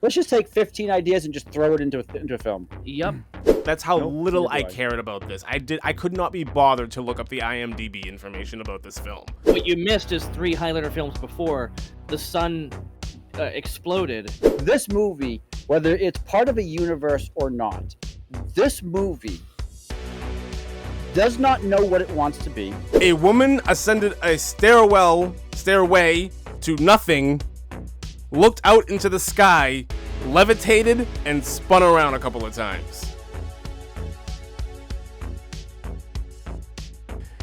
Let's just take 15 ideas and just throw it into a film. Yep. That's how Nope, little neither I do I. cared about this. I could not be bothered to look up the IMDb information about this film. What you missed is 3 Highlander films before the sun exploded. This movie, whether it's part of a universe or not, this movie does not know what it wants to be. A woman ascended a stairway to nothing, looked out into the sky, levitated, and spun around a couple of times.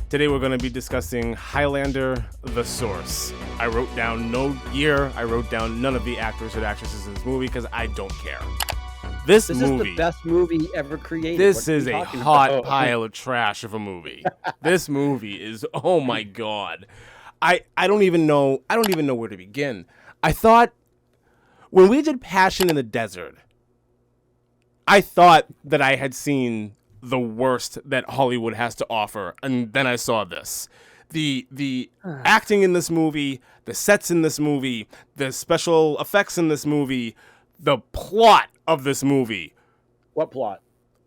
Today we're going to be discussing Highlander, The Source. I wrote down no year, I wrote down none of the actors and actresses in this movie because I don't care. This This movie, is the best movie ever created. this What are is you a talking hot about? pile of trash of a movie. This movie is, oh my god. I don't even know where to begin. I thought when we did Passion in the Desert, I thought that I had seen the worst that Hollywood has to offer, and then I saw this. The acting in this movie, the sets in this movie, the special effects in this movie, the plot of this movie. What plot?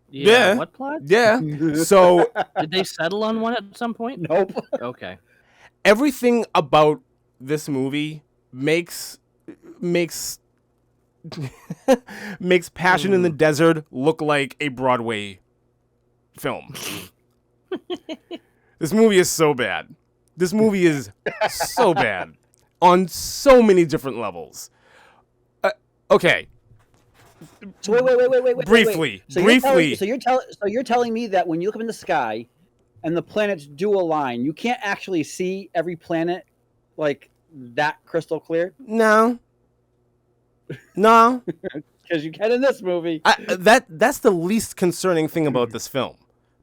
Yeah. What plot? Yeah. So Did they settle on one at some point? Nope. Okay. everything about this movie makes Passion in the Desert look like a Broadway film. This movie is so bad. This movie is so bad on so many different levels. Okay, So wait. Briefly. So you're telling me that when you look up in the sky, and the planets do align, you can't actually see every planet like that crystal clear? no, Because you can in this movie. that's the least concerning thing about this film.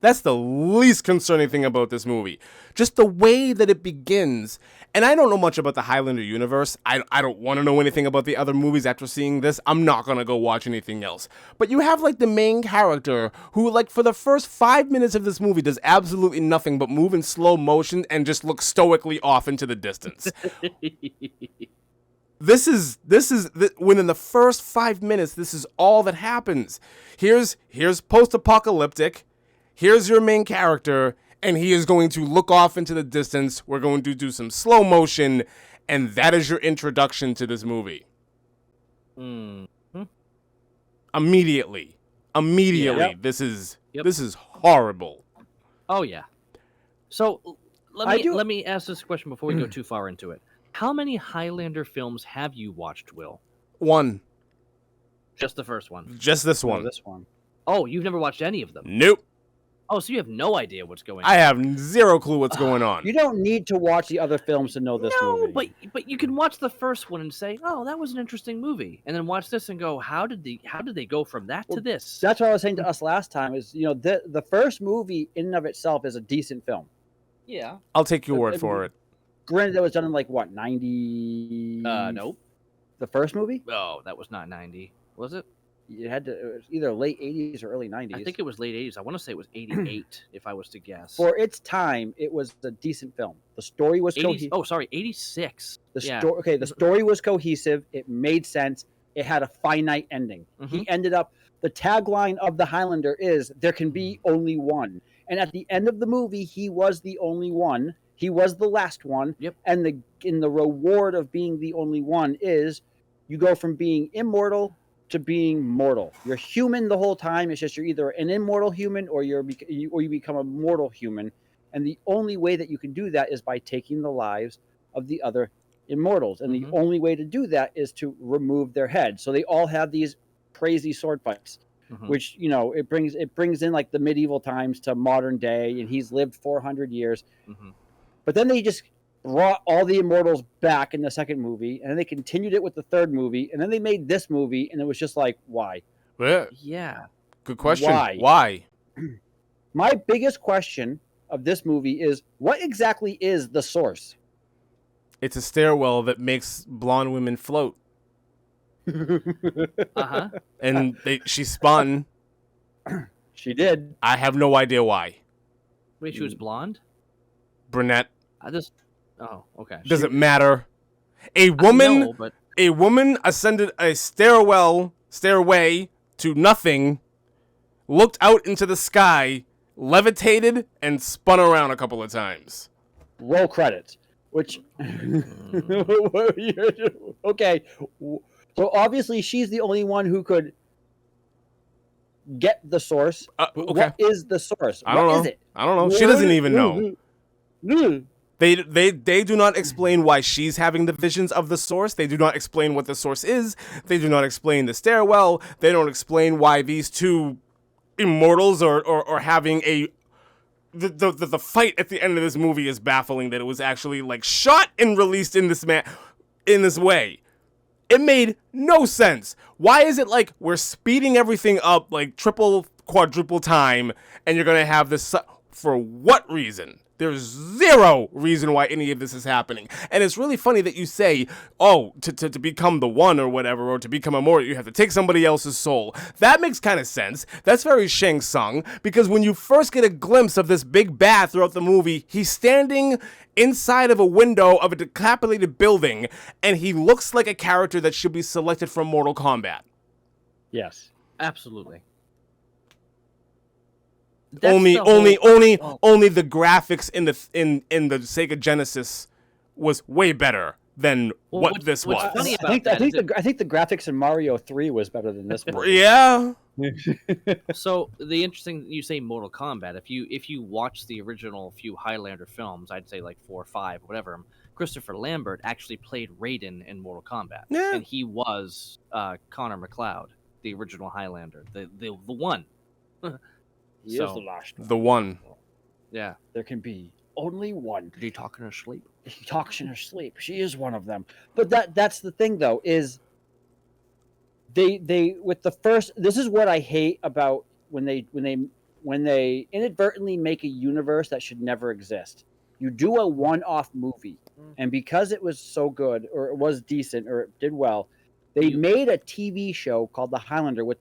That's the least concerning thing about this movie. Just the way that it begins. And I don't know much about the Highlander universe. I don't want to know anything about the other movies after seeing this. I'm not going to go watch anything else. But you have, like, the main character who, like, for the first 5 minutes of this movie does absolutely nothing but move in slow motion and just look stoically off into the distance. This is within the first 5 minutes, this is all that happens. Here's post-apocalyptic. Here's your main character, and he is going to look off into the distance. We're going to do some slow motion, and that is your introduction to this movie. Mm-hmm. Immediately. Yep. This is Yep. this is horrible. Oh yeah. So I do- let me ask this question before we go too far into it. How many Highlander films have you watched, Will? One. Just the first one. Just this Oh, one. this one. Oh, you've never watched any of them. Nope. Oh, so you have no idea what's going on. I have zero clue what's going on. You don't need to watch the other films to know this No, movie. but you can watch the first one and say, "Oh, that was an interesting movie," and then watch this and go, "How did they go from that to this?" That's what I was saying to us last time. Is the first movie in and of itself is a decent film. Yeah. I'll take your word for it. Granted, that was done in like what 90? Nope. The first movie, Oh, that was not 90, was it? it was either late 80s or early 90s. I think it was late 80s. I want to say it was 88, if I was to guess. For its time, it was a decent film. The story was 80s, cohesive. oh, sorry, 86. Yeah. The story was cohesive. It made sense. It had a finite ending. Mhm. He ended up. The tagline of the Highlander is "There can be only one," and at the end of the movie, he was the only one. He was the last one. Yep. And the reward of being the only one is you go from being immortal to being mortal. You're human the whole time. It's just you're either an immortal human or you become a mortal human. And the only way that you can do that is by taking the lives of the other immortals. And Mhm. the only way to do that is to remove their head. So they all have these crazy sword fights, Mhm. which it brings in like the medieval times to modern day, and he's lived 400 years. Mhm. But then they just brought all the immortals back in the second movie, and then they continued it with the third movie, and then they made this movie, and it was just like, why? Yeah. Good question. Why? Why? My biggest question of this movie is, what exactly is the source? It's a stairwell that makes blonde women float. Uh-huh. And she spun. She did. I have no idea why. Wait, she was blonde? Brunette. I just... Oh, okay. Does it matter? A woman No, but A woman ascended a stairway to nothing, looked out into the sky, levitated, and spun around a couple of times. Roll credits. Which okay. So obviously she's the only one who could get the source. But Okay. what is the source? I don't know. What is it? I don't know. She doesn't even know. They do not explain why she's having the visions of the source. They do not explain what the source is. They do not explain the stairwell. They don't explain why these two immortals are having a the fight at the end of this movie is baffling, that it was actually like shot and released in this way. It made no sense. Why is it like we're speeding everything up like triple, quadruple time, and you're gonna have this for what reason? There's zero reason why any of this is happening. And it's really funny that you say, oh, to become the one or whatever, or to become immortal, you have to take somebody else's soul. That makes kind of sense. That's very Shang Tsung, because when you first get a glimpse of this big bad throughout the movie, he's standing inside of a window of a decapitated building, and he looks like a character that should be selected from Mortal Kombat. Yes. Absolutely. Only the graphics in the Sega Genesis was way better than what this was. Funny I think the graphics in Mario 3 was better than this movie. Yeah. So the interesting, you say Mortal Kombat. If you watch the original few Highlander films, I'd say like 4 or 5, whatever. Christopher Lambert actually played Raiden in Mortal Kombat, and he was Connor McLeod, the original Highlander, the one. He is the last one. The one. Yeah. There can be only one. Did he talk in her sleep? He talks in her sleep. She is one of them. But that's the thing, though, is they with the first. This is what I hate about when they inadvertently make a universe that should never exist. You do a one-off movie, and because it was so good, or it was decent, or it did well, they made a TV show called The Highlander with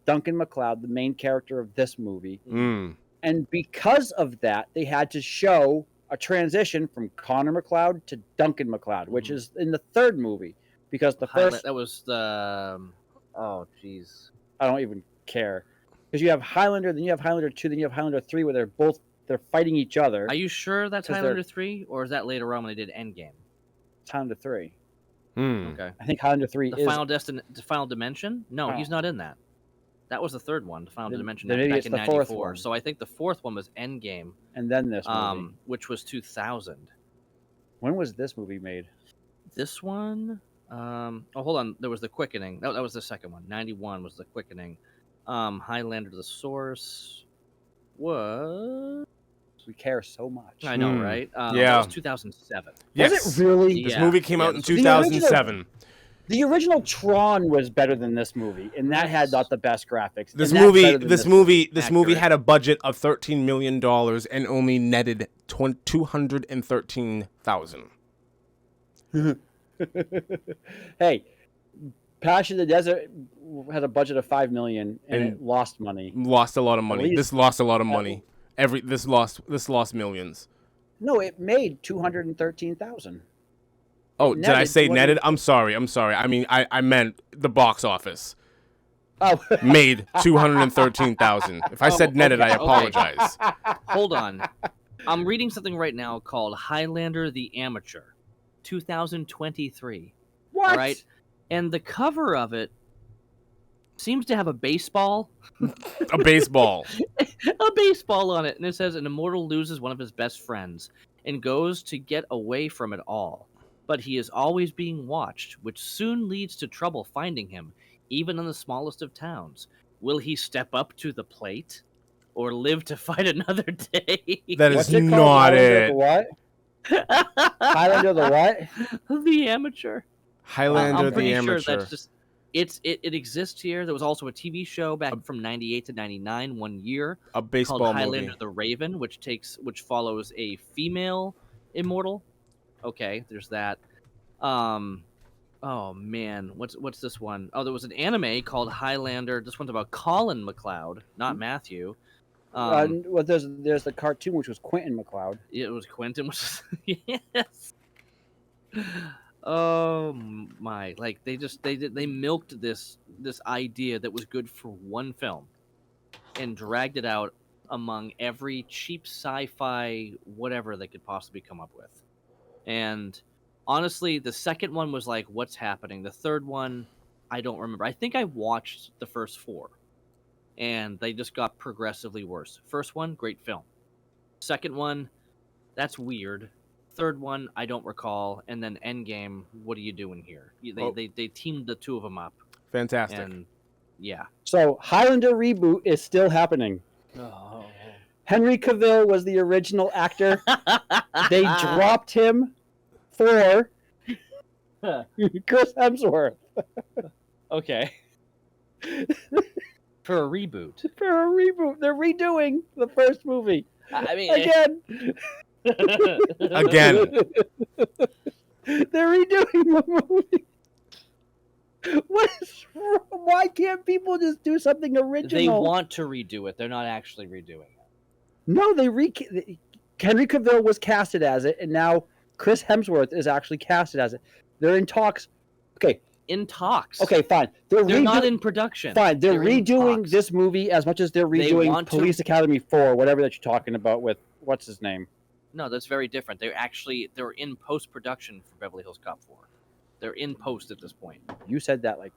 Duncan MacLeod, the main character of this movie. And because of that, they had to show a transition from Connor MacLeod to Duncan MacLeod, which is in the third movie. Because the first... That was the... Oh, jeez. I don't even care. Because you have Highlander, then you have Highlander 2, then you have Highlander 3, where they're fighting each other. Are you sure that's Highlander 3? Or is that later on when they did Endgame? It's Highlander 3. Okay. I think Highlander 3 is... The Final Dimension? No, he's not in that. That was the third one, the Final Dimension, back maybe it's in the fourth 94. one. So I think the fourth one was Endgame. And then this movie. Which was 2000. When was this movie made? This one? Hold on. There was The Quickening. No, that was the second one. 91 was The Quickening. Highlander the Source was... We care so much. I know, right? Yeah. That was 2007. Yes. Was it really? This movie came out in 2007. The original Tron was better than this movie, and that had not the best graphics. This movie had a budget of $13 million and only netted $213,000. Hey, Passion of the Desert had a budget of $5 million and it lost money. Lost a lot of money. This lost a lot of money. This lost millions. No, it made $213,000. Oh, did I say netted? I'm sorry. I mean, I meant the box office. Oh, made $213,000. If I said netted, I apologize. Hold on. I'm reading something right now called Highlander the Amateur, 2023. what? All right, and the cover of it seems to have a baseball. A baseball. A baseball on it, and it says an immortal loses one of his best friends and goes to get away from it all. But he is always being watched, which soon leads to trouble finding him, even in the smallest of towns. Will he step up to the plate, or live to fight another day? That is not it. What? Highlander the what? The Amateur. Highlander I'm pretty the Amateur. Sure that's just it exists here. There was also a TV show back from 98 to 99, 1 year. A baseball called movie. Highlander the Raven, which follows a female immortal. Okay, there's that. Oh man, what's this one? Oh, there was an anime called Highlander. This one's about Colin MacLeod, not Matthew. Well, there's the cartoon which was Quentin MacLeod. It was Quentin, which is, yes. Oh my! Like they milked this idea that was good for one film and dragged it out among every cheap sci-fi whatever they could possibly come up with. And honestly, the second one was like, what's happening? The third one, I don't remember. I think I watched the first four, and they just got progressively worse. First one, great film. Second one, that's weird. Third one, I don't recall. And then Endgame, what are you doing here? They teamed the two of them up. Fantastic. And yeah. So Highlander reboot is still happening. Oh. Henry Cavill was the original actor. They dropped him for Chris Hemsworth. Okay. For a reboot. For a reboot. They're redoing the first movie. I mean, Again. Again. They're redoing the movie. What is wrong? Why can't people just do something original? they want to redo it. They're not actually redoing it. No, Henry Cavill was casted as it, and now Chris Hemsworth is actually casted as it. They're in talks. Okay. In talks. Okay, fine. They're not in production. Fine. They're in redoing talks. this movie as much as they're redoing Police Academy 4, whatever that you're talking about with what's his name. No, that's very different. They're in post production for Beverly Hills Cop 4. They're in post at this point. You said that like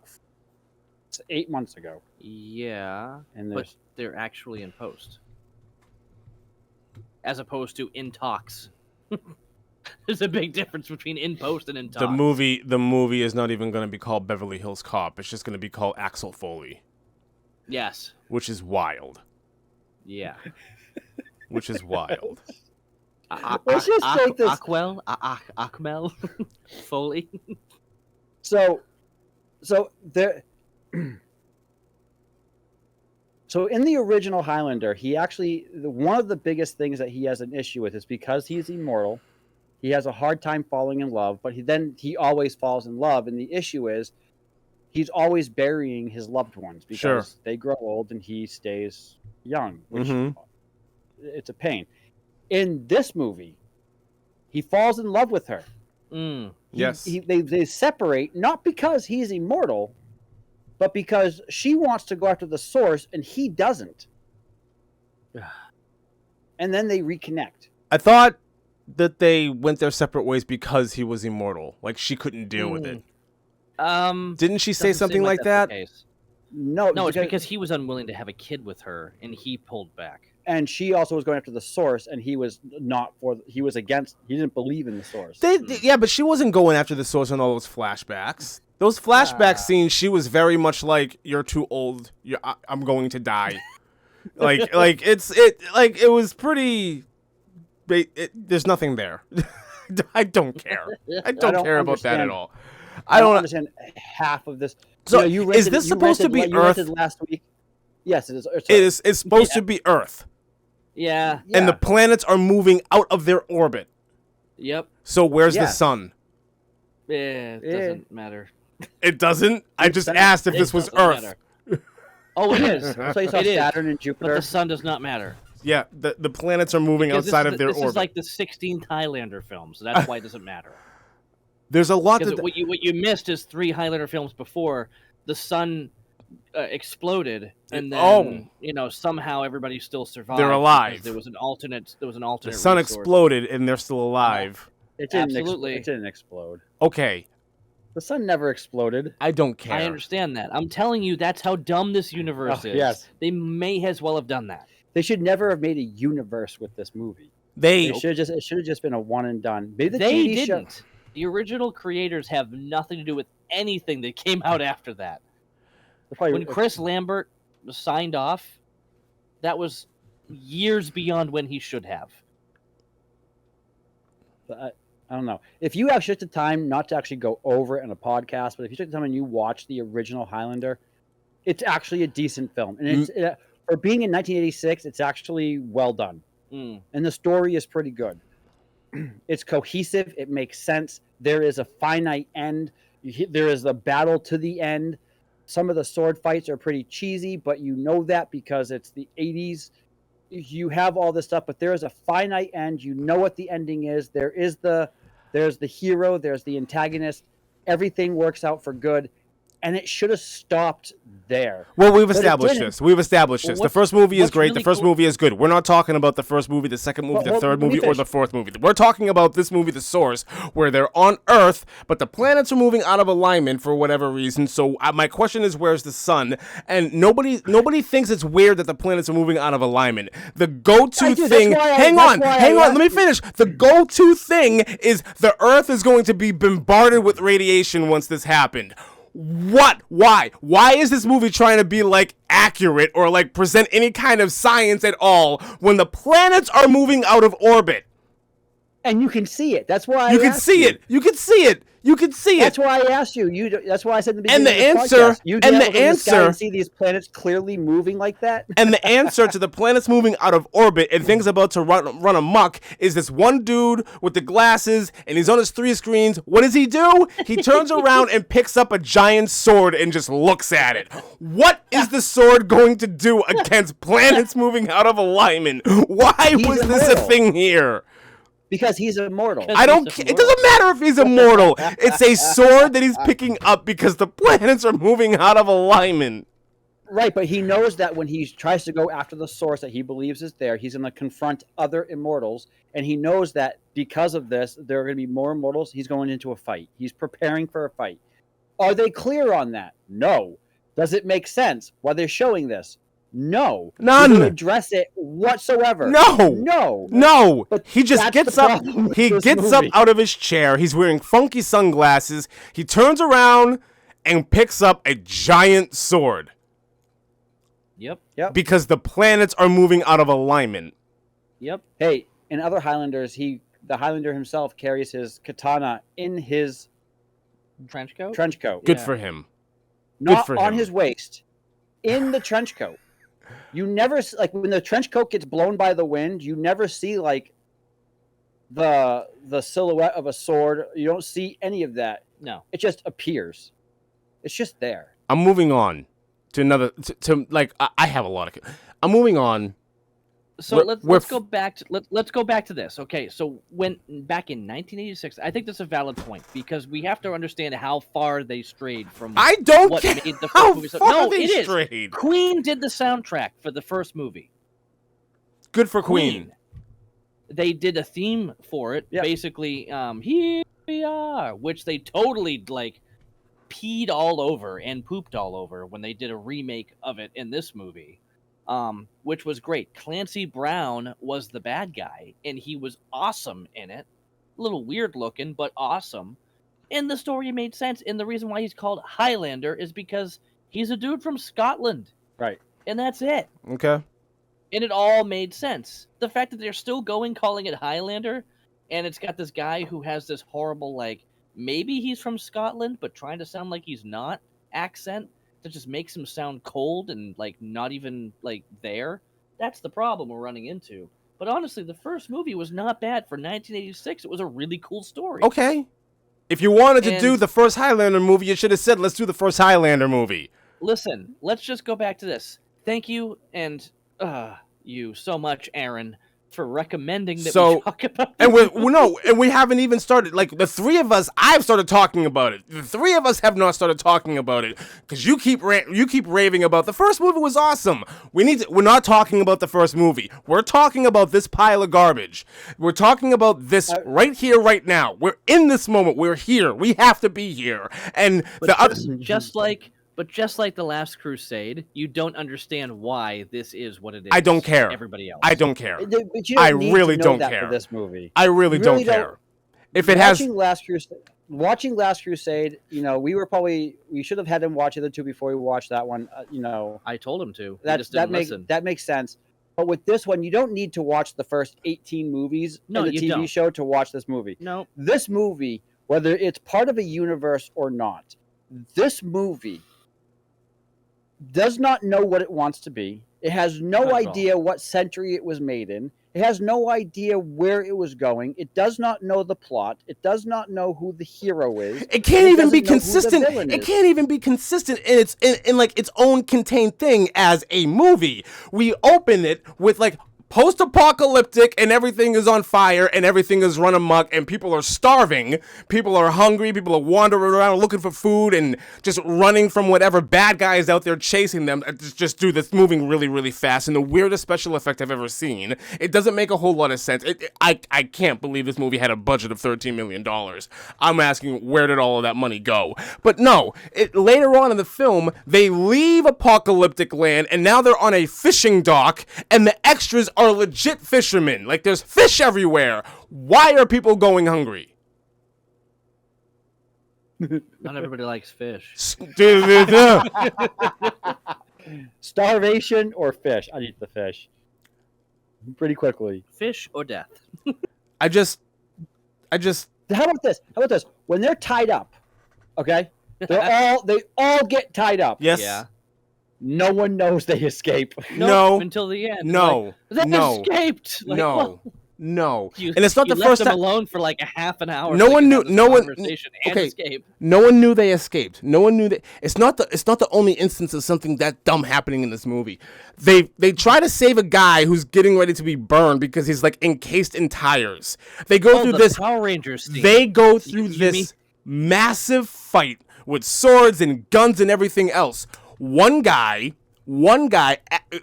8 months ago. Yeah, And but they're actually in post, as opposed to in talks. There's a big difference between in post and in talks. The movie is not even going to be called Beverly Hills Cop. It's just going to be called Axel Foley. Yes. Which is wild. Yeah. Which is wild. Let's just take this. Akmel Foley. So there. So in the original Highlander, he actually one of the biggest things that he has an issue with is because he's immortal. He has a hard time falling in love, but he always falls in love, and the issue is he's always burying his loved ones because they grow old and he stays young, which it's a pain. In this movie, he falls in love with her. Yes. They separate, not because he's immortal, but because she wants to go after the source and he doesn't. And then they reconnect. I thought that they went their separate ways because he was immortal. Like, she couldn't deal with it. Didn't she say something like that? No, it's because he was unwilling to have a kid with her, and he pulled back. And she also was going after the source, and he was he was against, he didn't believe in the source. Yeah, but she wasn't going after the source in all those flashbacks. Those flashback scenes, she was very much like, "You're too old. I'm going to die." it was pretty. There's nothing there. I don't care. I don't care about that at all. I don't understand half of this. So is this supposed to be Earth? Last week? Yes, it is. It's supposed to be Earth. Yeah. And the planets are moving out of their orbit. Yep. So where's the sun? It doesn't matter. It doesn't? I just asked if this was Earth. Oh, it is. So you saw Saturn and Jupiter. But the sun does not matter. Yeah, the planets are moving outside of their orbit. This is like the 16th Highlander film, so that's why it doesn't matter. There's a lot because what you missed is 3 Highlander films before the sun exploded, and then somehow everybody still survived. They're alive. There was an alternate. The sun exploded, and they're still alive. It didn't explode. Okay. The sun never exploded. I don't care. I understand that. I'm telling you, that's how dumb this universe is. Yes. They may as well have done that. They should never have made a universe with this movie. It should have just been a one and done. Maybe they didn't. The original creators have nothing to do with anything that came out after that. When Chris Lambert was signed off, that was years beyond when he should have. I don't know. If you actually took the time, not to actually go over it in a podcast, but if you took the time and you watched the original Highlander, it's actually a decent film. And for being in 1986, it's actually well done. And the story is pretty good. It's cohesive. It makes sense. There is a finite end. There is the battle to the end. Some of the sword fights are pretty cheesy, but you know that because it's the 80s. You have all this stuff, but there is a finite end. You know what the ending is. There is the There's the hero, there's the antagonist. Everything works out for good, and it should have stopped there. Well, we've But it established didn't. this. We've established Well, this. The first movie is what's great. really The first cool- movie is good. We're not talking about the first movie, the second movie, the Well, third let me movie, or finish. the fourth movie. We're talking about this movie, The Source, where they're on Earth, but the planets are moving out of alignment for whatever reason. So my question is, where's the sun? And nobody thinks it's weird that the planets are moving out of alignment. The go-to I do. thing. That's why I- Hang that's on. why Hang I on. Let me finish. The go-to thing is the Earth is going to be bombarded with radiation once this happened. What? Why? Why is this movie trying to be like accurate or like present any kind of science at all when the planets are moving out of orbit? And you can see it. That's why You I can asked see you. it. You can see it. You can see it. That's why I asked you. That's why I said in the And beginning the of this answer- podcast, you and can't the look in the sky answer- and see these planets clearly moving like that. And the answer to the planets moving out of orbit and things about to run amok is this one dude with the glasses, and he's on his 3 screens. What does he do? He turns around and picks up a giant sword and just looks at it. What is the sword going to do against planets moving out of alignment? Why He's was this a immortal. thing here? Because he's immortal. Because- I don't. He's It immortal. doesn't matter if he's immortal. It's a sword that he's picking up because the planets are moving out of alignment. Right, but he knows that when he tries to go after the source that he believes is there, he's going to confront other immortals, and he knows that because of this, there are going to be more immortals. He's going into a fight. He's preparing for a fight. Are they clear on that? No. Does it make sense why they're showing this? No. None. Do they address it whatsoever? No. No. No, But he just that's gets the up. problem with He this gets up movie. out of his chair. He's wearing funky sunglasses. He turns around and picks up a giant sword Yep. Yep. because the planets are moving out of alignment. Yep. Hey, in other Highlanders, the Highlander himself carries his katana in his Trench coat. trench coat. Good Yeah. for him. Not for on him. his waist, in the trench coat. You never like when the trench coat gets blown by the wind. You never see like the silhouette of a sword. You don't see any of that. No. It just appears. It's just there. I'm moving on to another. To like, I have a lot of. I'm moving on. So We're- let's we're let's go back to let's go back to this. Okay, so when back in 1986, I think that's a valid point because we have to understand how far they strayed from I don't what care made the first how movie. So, far no, they it is. strayed. Queen did the soundtrack for the first movie. Good for Queen. They did a theme for it, Yep. basically. Here we are, which they totally like peed all over and pooped all over when they did a remake of it in this movie. Which was great. Clancy Brown was the bad guy, and he was awesome in it. A little weird looking, but awesome. And the story made sense. And the reason why he's called Highlander is because he's a dude from Scotland. Right. And that's it. Okay. And it all made sense. The fact that they're still calling it Highlander, and it's got this guy who has this horrible, like, maybe he's from Scotland, but trying to sound like he's not accent that just makes him sound cold and, like, not even, like, there. That's the problem we're running into. But honestly, the first movie was not bad for 1986. It was a really cool story. Okay. If you wanted to do And- the first Highlander movie, you should have said, "Let's do the first Highlander movie." Listen, let's just go back to this. Thank you and you so much, Aaron, for recommending that So- we talk about And this we haven't even started. Like the three of us, I've started talking about it. The three of us have not started talking about it because you keep raving about the first movie was awesome. We're not talking about the first movie. We're talking about this pile of garbage. We're talking about this right here, right now. We're in this moment. We're here. We have to be here. And the other. just like the Last Crusade, you don't understand why this is what it is. I don't care. Everybody else. I don't care. But you I don't need really to know don't that care. for this movie. I really You don't really don't- care. If it has. Watching Last Crusade, we should have had him watch the other two before we watched that one. I told him to. He that just didn't listen. that makes sense. But with this one, you don't need to watch the first 18 movies No, in the you TV don't. show to watch this movie. No. This movie, whether it's part of a universe or not, this movie does not know what it wants to be. It has no Not at all. idea what century it was made in. It has no idea where it was going. It does not know the plot. It does not know who the hero is. It can't even be doesn't know who the consistent. villain It is. can't even be consistent in like its own contained thing as a movie. We open it with like post-apocalyptic and everything is on fire and everything is run amok and people are starving, people are hungry, people are wandering around looking for food and just running from whatever bad guy is out there chasing them. Just dude, that's moving really, really fast and the weirdest special effect I've ever seen. It doesn't make a whole lot of sense. I can't believe this movie had a budget of $13 million. I'm asking, where did all of that money go? But no, later on in the film, they leave apocalyptic land and now they're on a fishing dock and the extras are legit fishermen. Like, there's fish everywhere. Why are people going hungry? Not everybody likes fish. Starvation or fish? I'd eat the fish. Pretty quickly. Fish or death? I just. How about this? When they're tied up, okay? They all get tied up. Yes. Yeah. No one knows they escape. No. Until the end. No. Like, they No. escaped. Like, No. well, No. you, And it's not you the left first them time. alone for like a half an hour. No so they one could knew- have this no one- conversation and okay. escape. No one knew they escaped. No one knew that. It's not the only instance of something that dumb happening in this movie. They try to save a guy who's getting ready to be burned because he's like encased in tires. They go through the this. Power Rangers scene. They go through You this massive fight with swords and guns and everything else. One guy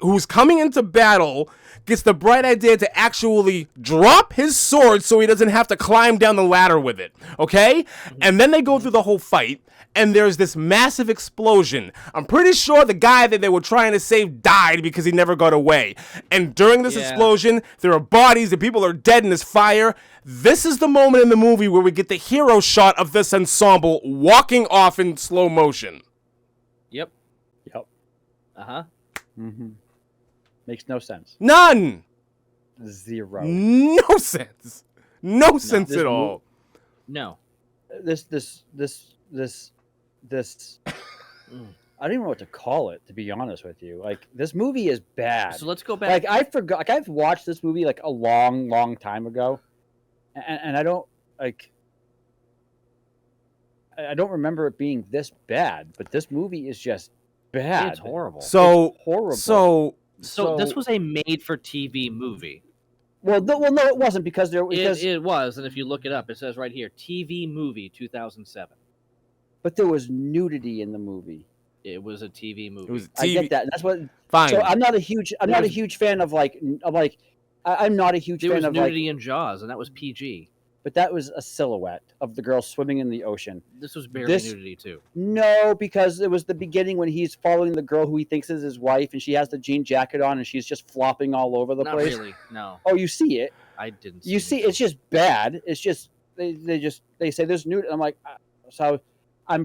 who's coming into battle gets the bright idea to actually drop his sword so he doesn't have to climb down the ladder with it, okay? And then they go through the whole fight, and there's this massive explosion. I'm pretty sure the guy that they were trying to save died because he never got away. And during this explosion, there are bodies and people are dead in this fire. This is the moment in the movie where we get the hero shot of this ensemble walking off in slow motion. Yep. Mm-hmm. Makes no sense. None. Zero. No sense. No sense at all. No. This. I don't even know what to call it, to be honest with you. Like, this movie is bad. So let's go back. Like, I forgot. Like, I've watched this movie like a long, long time ago, and I don't like. I don't remember it being this bad, but this movie is just bad. It's horrible. So It's horrible. So this was a made-for-TV movie. Well, no, it wasn't because It was, and if you look it up, it says right here, TV movie 2007. but there was nudity in the movie. It was a TV movie. It was I TV. get that. That's what. Fine. So I'm not a huge fan of I'm not a huge There fan was of nudity in Jaws, and that was PG. but that was a silhouette of the girl swimming in the ocean. This was barely nudity too. No, because it was the beginning when he's following the girl who he thinks is his wife, and she has the jean jacket on, and she's just flopping all over the Not place. really. No, Oh, you see it. I didn't. You see, it's just bad. It's just they say there's nudity. I'm like, so I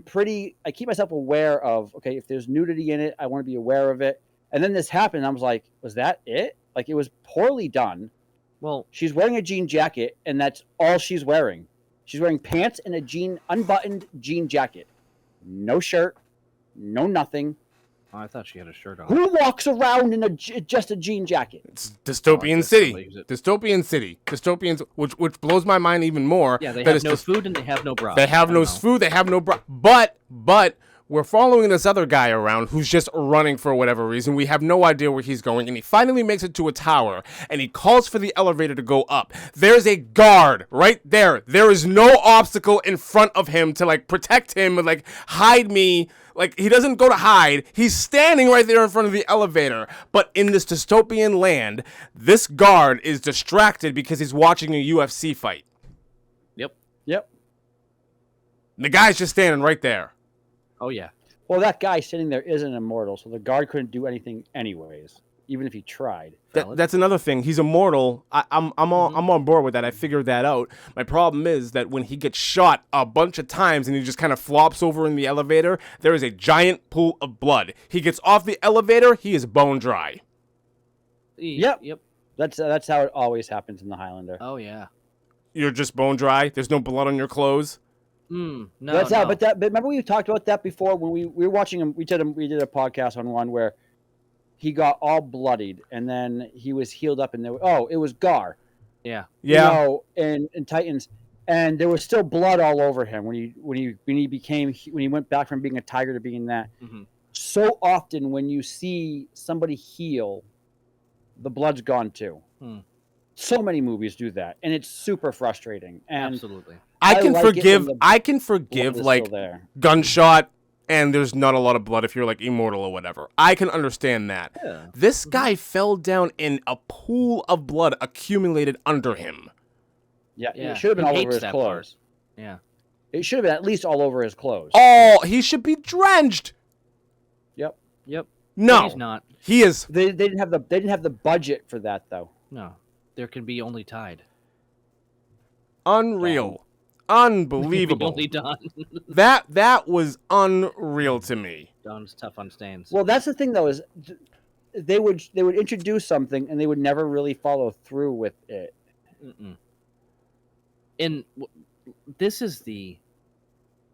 keep myself aware of, okay, if there's nudity in it, I want to be aware of it. And then this happened. I was like, was that it? Like, it was poorly done. Well, She's wearing a jean jacket, and that's all she's wearing. She's wearing pants and a unbuttoned jean jacket. No shirt, no nothing. I thought she had a shirt on. Who walks around in just a jean jacket? It's dystopian guess city. somebody used it. Dystopian city. Dystopians, which blows my mind even more. Yeah, they that have it's no just- food and they have no bra. They have I no don't know. food. They have no bra. But we're following this other guy around who's just running for whatever reason. We have no idea where he's going, and he finally makes it to a tower, and he calls for the elevator to go up. There's a guard right there. There is no obstacle in front of him to like protect him and like hide me. Like, he doesn't go to hide. He's standing right there in front of the elevator. But in this dystopian land, this guard is distracted because he's watching a UFC fight. Yep. The guy's just standing right there. Oh yeah. Well, that guy sitting there isn't immortal, so the guard couldn't do anything anyways, even if he tried. Valid. That's another thing. He's immortal. I'm on board with that. I figured that out. My problem is that when he gets shot a bunch of times and he just kind of flops over in the elevator, there is a giant pool of blood. He gets off the elevator, he is bone dry. Yep. Yep. That's how it always happens in the Highlander. Oh yeah. You're just bone dry. There's no blood on your clothes. No. That's no. how. But remember we talked about that before when we were watching him. We did a podcast on one where he got all bloodied and then he was healed up and it was Gar. Yeah. Yeah. You know, in Titans, and there was still blood all over him when he went back from being a tiger to being that. Mm-hmm. So often when you see somebody heal, the blood's gone too. So many movies do that, and it's super frustrating. And Absolutely. I can like it when forgive. the I can blood forgive is like still there. gunshot, and there's not a lot of blood if you're like immortal or whatever. I can understand that. Yeah. This guy fell down in a pool of blood accumulated under him. Yeah, Yeah. it should have been He all hates over his that clothes. part. Yeah. It should have been at least all over his clothes. Oh, he should be drenched. Yep. Yep. No, But he's not. he is. They didn't have the budget for that though. No. There can be only Tide. Unreal. Can Unbelievable. be only Don. That was unreal to me. Don's tough on stains. Well, that's the thing though is they would introduce something and they would never really follow through with it. Mm-mm. And this is the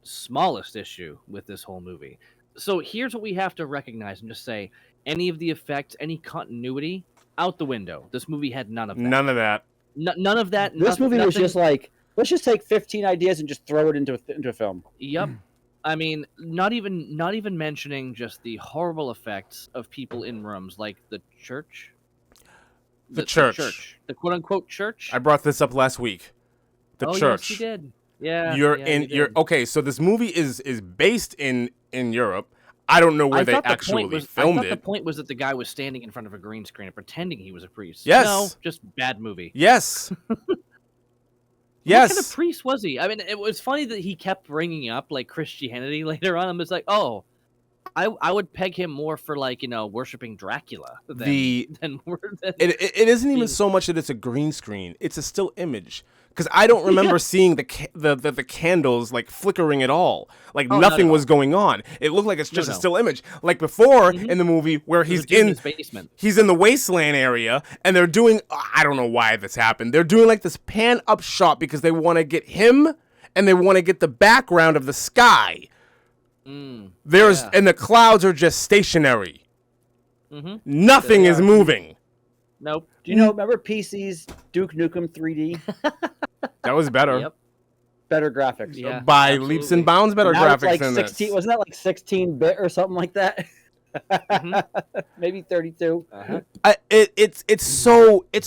smallest issue with this whole movie. So here's what we have to recognize and just say: any of the effects, any continuity, out the window. This movie had none of that. None of that. None of that. This movie was nothing- just like, let's just take 15 ideas and just throw it into a film. Yep. I mean, not even mentioning just the horrible effects of people in rooms like the church. The church. The quote unquote church. I brought this up last week. The church. Yes, you did. Yeah. You're yeah, in. you You're did. okay. So this movie is based in Europe. I don't know where I they thought the actually point was, filmed I thought it. the point was that the guy was standing in front of a green screen and pretending he was a priest. Yes. No, just bad movie. Yes. What Yes. kind of priest was he? I mean, it was funny that he kept bringing up like Christianity later on. I'm just like, oh, I would peg him more for like worshiping Dracula than It isn't even so much that it's a green screen. It's a still image. Because I don't remember seeing the candles like flickering at all. Like Oh, not nothing at was going on. It looked like it's just a No. still image. Like before in the movie where He was he's doing in his basement. he's in the wasteland area and they're doing I don't know why this happened. They're doing like this pan up shot because they want to get him and they want to get the background of the sky. There's yeah. and the clouds are just stationary. Mm-hmm. Nothing They is are. moving. Nope. Do you know? Remember PC's Duke Nukem 3D? That was better. Yep. Better graphics. Yeah. By leaps absolutely. and bounds better Now it's graphics like than 16. this. Wasn't that like 16-bit or something like that? Mhm. Maybe 32. It's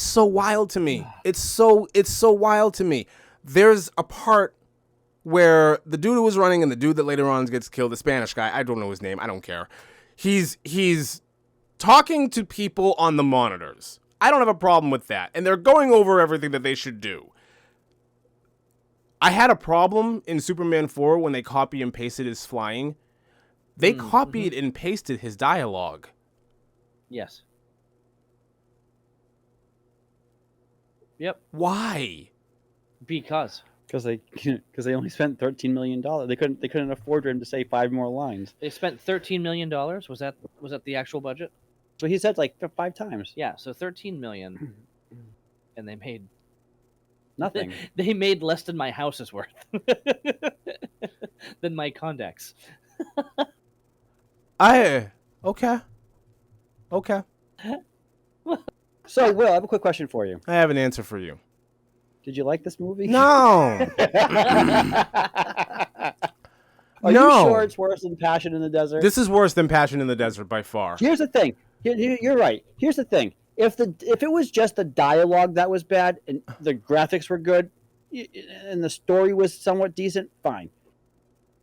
so wild to me. It's so wild to me. There's a part where the dude who was running and the dude that later on gets killed, the Spanish guy, I don't know his name, I don't care. He's talking to people on the monitors. I don't have a problem with that. And they're going over everything that they should do. I had a problem in Superman 4 when they copy and pasted his flying. They copied and pasted his dialogue. Yes. Yep. Why? Because Because they only spent $13 million. They couldn't afford for him to say 5 more lines. they spent $13 million. Was that the actual budget? So he said like 5 times. Yeah. So $13 million, and they made Nothing. they made less than my house is worth. Than my Condex. Okay. So Will, I have a quick question for you. I have an answer for you. Did you like this movie? No. Are No. you sure it's worse than Passion in the Desert? This is worse than Passion in the Desert by far. Here's the thing. You're right. Here's the thing. If it was just the dialogue that was bad and the graphics were good and the story was somewhat decent, fine.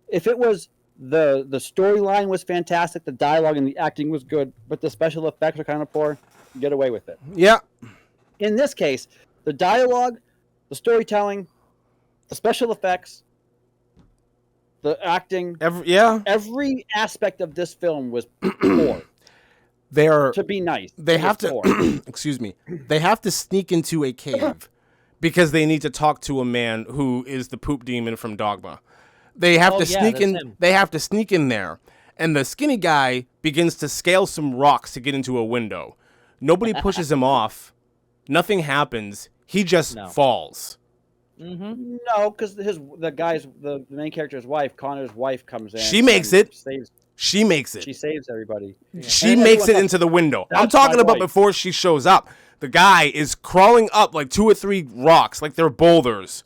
If it was the storyline was fantastic, the dialogue and the acting was good, but the special effects are kind of poor, get away with it. Yeah. In this case, the dialogue, the storytelling, the special effects, the acting, every aspect of this film was poor. They're To be nice, they it have was to poor. excuse me. They have to sneak into a cave because they need to talk to a man who is the poop demon from Dogma. They have to sneak that's in. him. They have to sneak in there, and the skinny guy begins to scale some rocks to get into a window. Nobody pushes him off. Nothing happens. He just falls. Mm-hmm. No, because the main character's wife, Connor's wife, comes in. She makes and it. Saves, She makes it. she saves everybody. She And makes it everyone into the window. I'm That's talking my about wife. before she shows up. The guy is crawling up like 2 or 3 rocks, like they're boulders.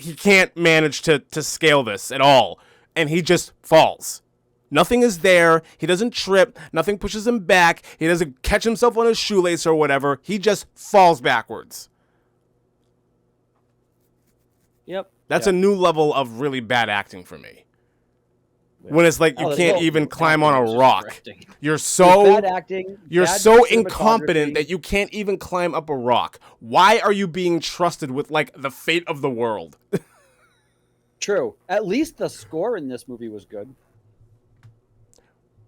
He can't manage to scale this at all, and he just falls. Nothing is there. He doesn't trip. Nothing pushes him back. He doesn't catch himself on his shoelace or whatever. He just falls backwards. Yep. That's a new level of really bad acting for me. When it's like you can't even climb on a rock. You're so bad acting. You're bad so cinematography. incompetent that you can't even climb up a rock. Why are you being trusted with like the fate of the world? True. At least the score in this movie was good.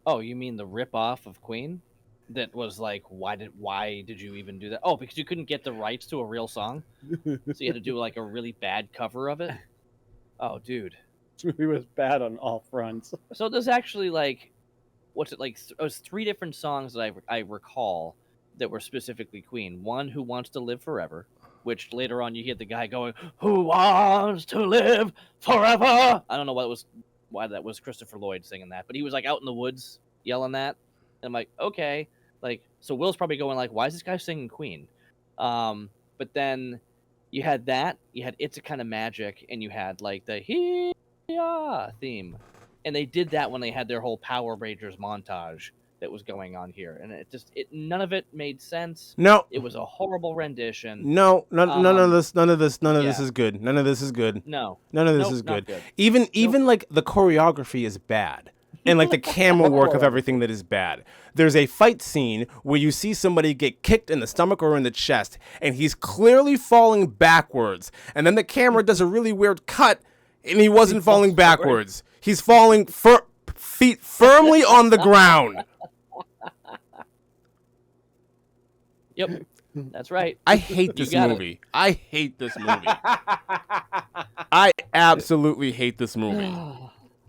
Oh, you mean the rip-off of Queen? That was like, why did you even do that? Oh, because you couldn't get the rights to a real song, so you had to do like a really bad cover of it. Oh, dude. This movie was bad on all fronts. So there's actually like, what's it like? It was 3 different songs that I recall that were specifically Queen. One, Who Wants to Live Forever, which later on you hear the guy going, "Who wants to live forever?" I don't know why that was Christopher Lloyd singing that, but he was like out in the woods yelling that. And I'm like, okay, like, so Will's probably going like, why is this guy singing Queen? But then you had that, you had It's a Kind of Magic, and you had like the Hee-yah theme. And they did that when they had their whole Power Rangers montage that was going on here. And none of it made sense. No. It was a horrible rendition. None of this yeah. is good. None of this is good. No. None of this Nope, is not good. Even like the choreography is bad. And like the camera work of everything that is bad. There's a fight scene where you see somebody get kicked in the stomach or in the chest, and he's clearly falling backwards. And then the camera does a really weird cut, and he wasn't falling backwards. He's falling feet firmly on the ground. Yep, that's right. I hate this movie. I hate this movie. I absolutely hate this movie.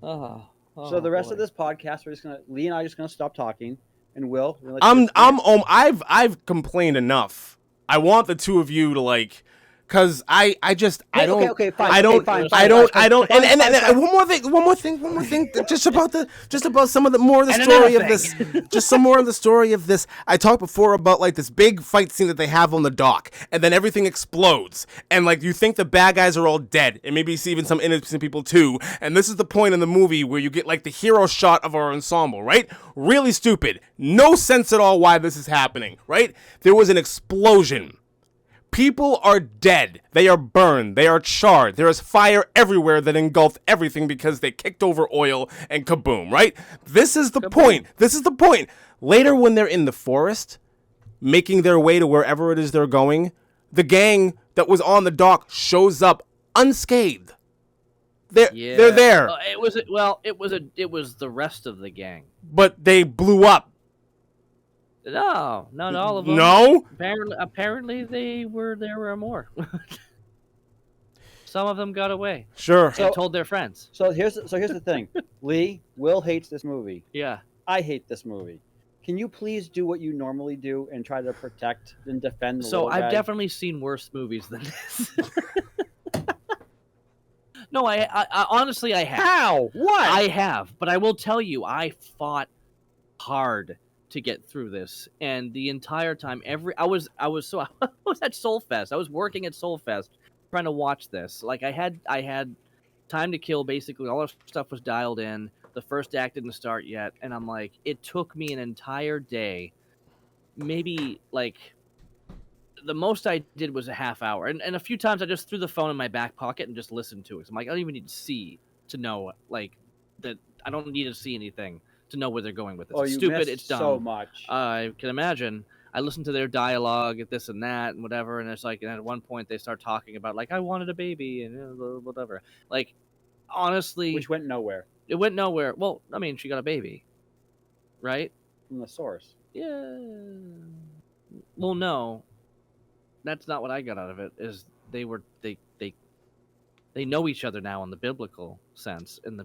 So the rest of this podcast, Lee and I are just gonna stop talking, and Will. I've complained enough. I want the two of you to like, cause I don't. Okay, fine. I don't. Fine, I don't. fine, And one more thing. Just about some of the more of the story of this. Just some more of the story of this. I talked before about like this big fight scene that they have on the dock, and then everything explodes, and like you think the bad guys are all dead, and maybe even some innocent people too. And this is the point in the movie where you get like the hero shot of our ensemble, right? Really stupid. No sense at all why this is happening, right? There was an explosion. People are dead. They are burned. They are charred. There is fire everywhere that engulfed everything because they kicked over oil and kaboom, right? This is the point. This is the point. Later when they're in the forest, making their way to wherever it is they're going, the gang that was on the dock shows up unscathed. They're there. It was the rest of the gang. But they blew up. No, not all of them. No? Apparently there were more. Some of them got away. Sure. And told their friends. So here's the thing. Lee, Will hates this movie. Yeah. I hate this movie. Can you please do what you normally do and try to protect and defend the So little I've guy? definitely seen worse movies than this. No, I honestly I have. How? What? I have, but I will tell you, I fought hard to get through this, and the entire time, I was at Soulfest. I was working at Soulfest trying to watch this. Like I had time to kill. Basically, all our stuff was dialed in. The first act didn't start yet, and I'm like, it took me an entire day, maybe like. The most I did was a half hour. And a few times I just threw the phone in my back pocket and just listened to it. So I'm like, I don't even need to see to know, like, that I don't need to see anything to know where they're going with it. Oh, It's you stupid. missed It's dumb. so much. I can imagine. I listened to their dialogue, this and that, and whatever. And it's like, and at one point they start talking about, like, I wanted a baby and whatever. Like, honestly. Which went nowhere. It went nowhere. Well, I mean, she got a baby. Right? From the source. Yeah. Well, no. That's not what I got out of it. Is they know each other now in the biblical sense. Oh, in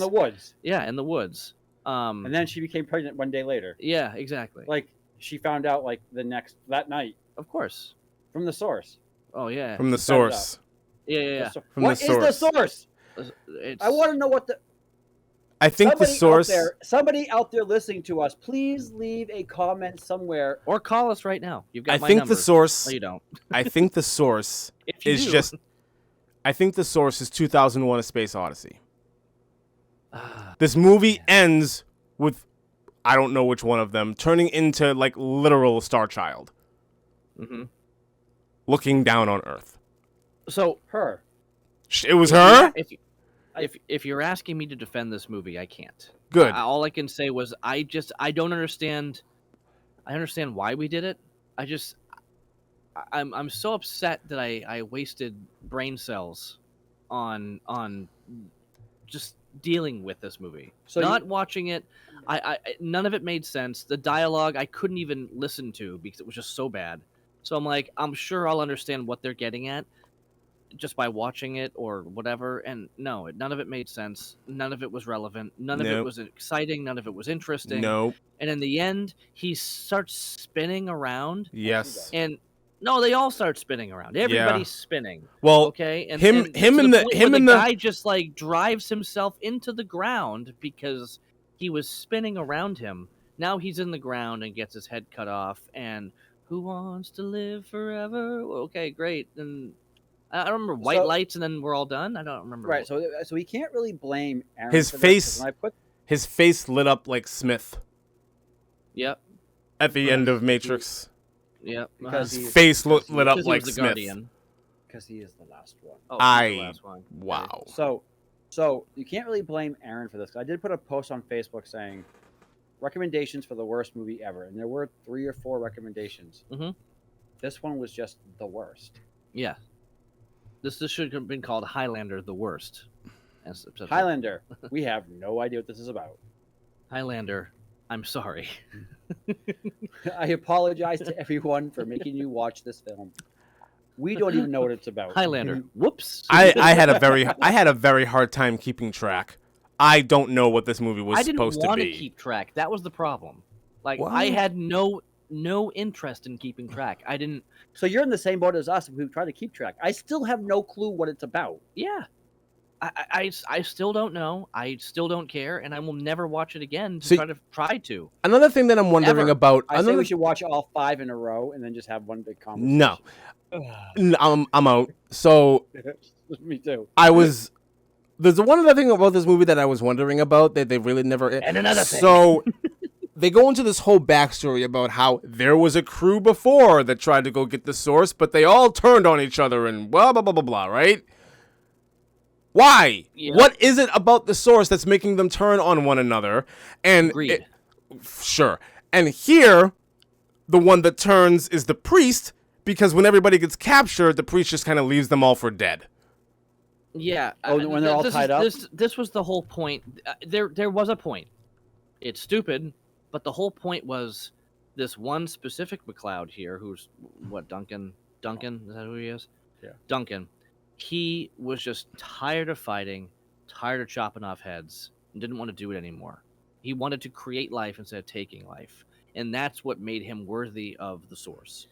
the woods. Yeah, in the woods. And then she became pregnant one day later. Yeah, exactly. Like she found out like that night. Of course. From the source. Oh yeah. From the source. Yeah. What is the source? I want to know what the. I think the source. Somebody out there listening to us, please leave a comment somewhere or call us right now. You've got my think numbers. the source. No, you don't. I think the source is just. I think the source is 2001: A Space Odyssey. This movie ends with, I don't know which one of them, turning into like literal Star Child. Mm-hmm. Looking down on Earth. So Her. It was her? If you're asking me to defend this movie, I can't. Good. All I can say was I don't understand. I understand why we did it. I'm so upset that I wasted brain cells on just dealing with this movie. So Not watching it, none of it made sense. The dialogue I couldn't even listen to because it was just so bad. So I'm like, I'm sure I'll understand what they're getting at just by watching it or whatever. And no, none of it made sense. None of it was relevant. None of it was exciting. None of it was interesting. No. And in the end, he starts spinning around. Yes. And no, they all start spinning around. Everybody's spinning. Well, okay, and him and the guy just like drives himself into the ground because he was spinning around him. Now he's in the ground and gets his head cut off. And who wants to live forever? Okay, great. And I don't remember white lights, and then we're all done. I don't remember. Right. So we can't really blame Aaron. His for face. This, his face lit up like Smith. Yep. At the end of Matrix. Yep. Because his face lit up like Smith. Because he is the last one. Oh, the last one. Wow. So you can't really blame Aaron for this. I did put a post on Facebook saying recommendations for the worst movie ever, and there were 3 or 4 recommendations. Mm-hmm. This one was just the worst. Yeah. This should have been called Highlander, the worst. Highlander. We have no idea what this is about. Highlander. I'm sorry. I apologize to everyone for making you watch this film. We don't even know what it's about. Highlander. Whoops. I had a very hard time keeping track. I don't know what this movie was supposed to be. I didn't want to keep track. That was the problem. Like what? I had no interest in keeping track. I didn't. So you're in the same boat as us who try to keep track. I still have no clue what it's about. Yeah. I still don't know. I still don't care, and I will never watch it again to try to. Another thing that I'm wondering about. I think we should watch all 5 in a row and then just have one big conversation. No. I'm out. So. Me too. There's one other thing about this movie that I was wondering about that they really never. And another thing. So. They go into this whole backstory about how there was a crew before that tried to go get the source, but they all turned on each other and blah, blah, blah, blah, blah, right? Why? Yeah. What is it about the source that's making them turn on one another? And Agreed. Sure. And here, the one that turns is the priest, because when everybody gets captured, the priest just kind of leaves them all for dead. Yeah. When they're all tied up? This was the whole point. There was a point. It's stupid, but the whole point was this one specific McLeod here, who's, what, Duncan? Duncan? Is that who he is? Yeah. Duncan. He was just tired of fighting, tired of chopping off heads, and didn't want to do it anymore. He wanted to create life instead of taking life. And that's what made him worthy of the source.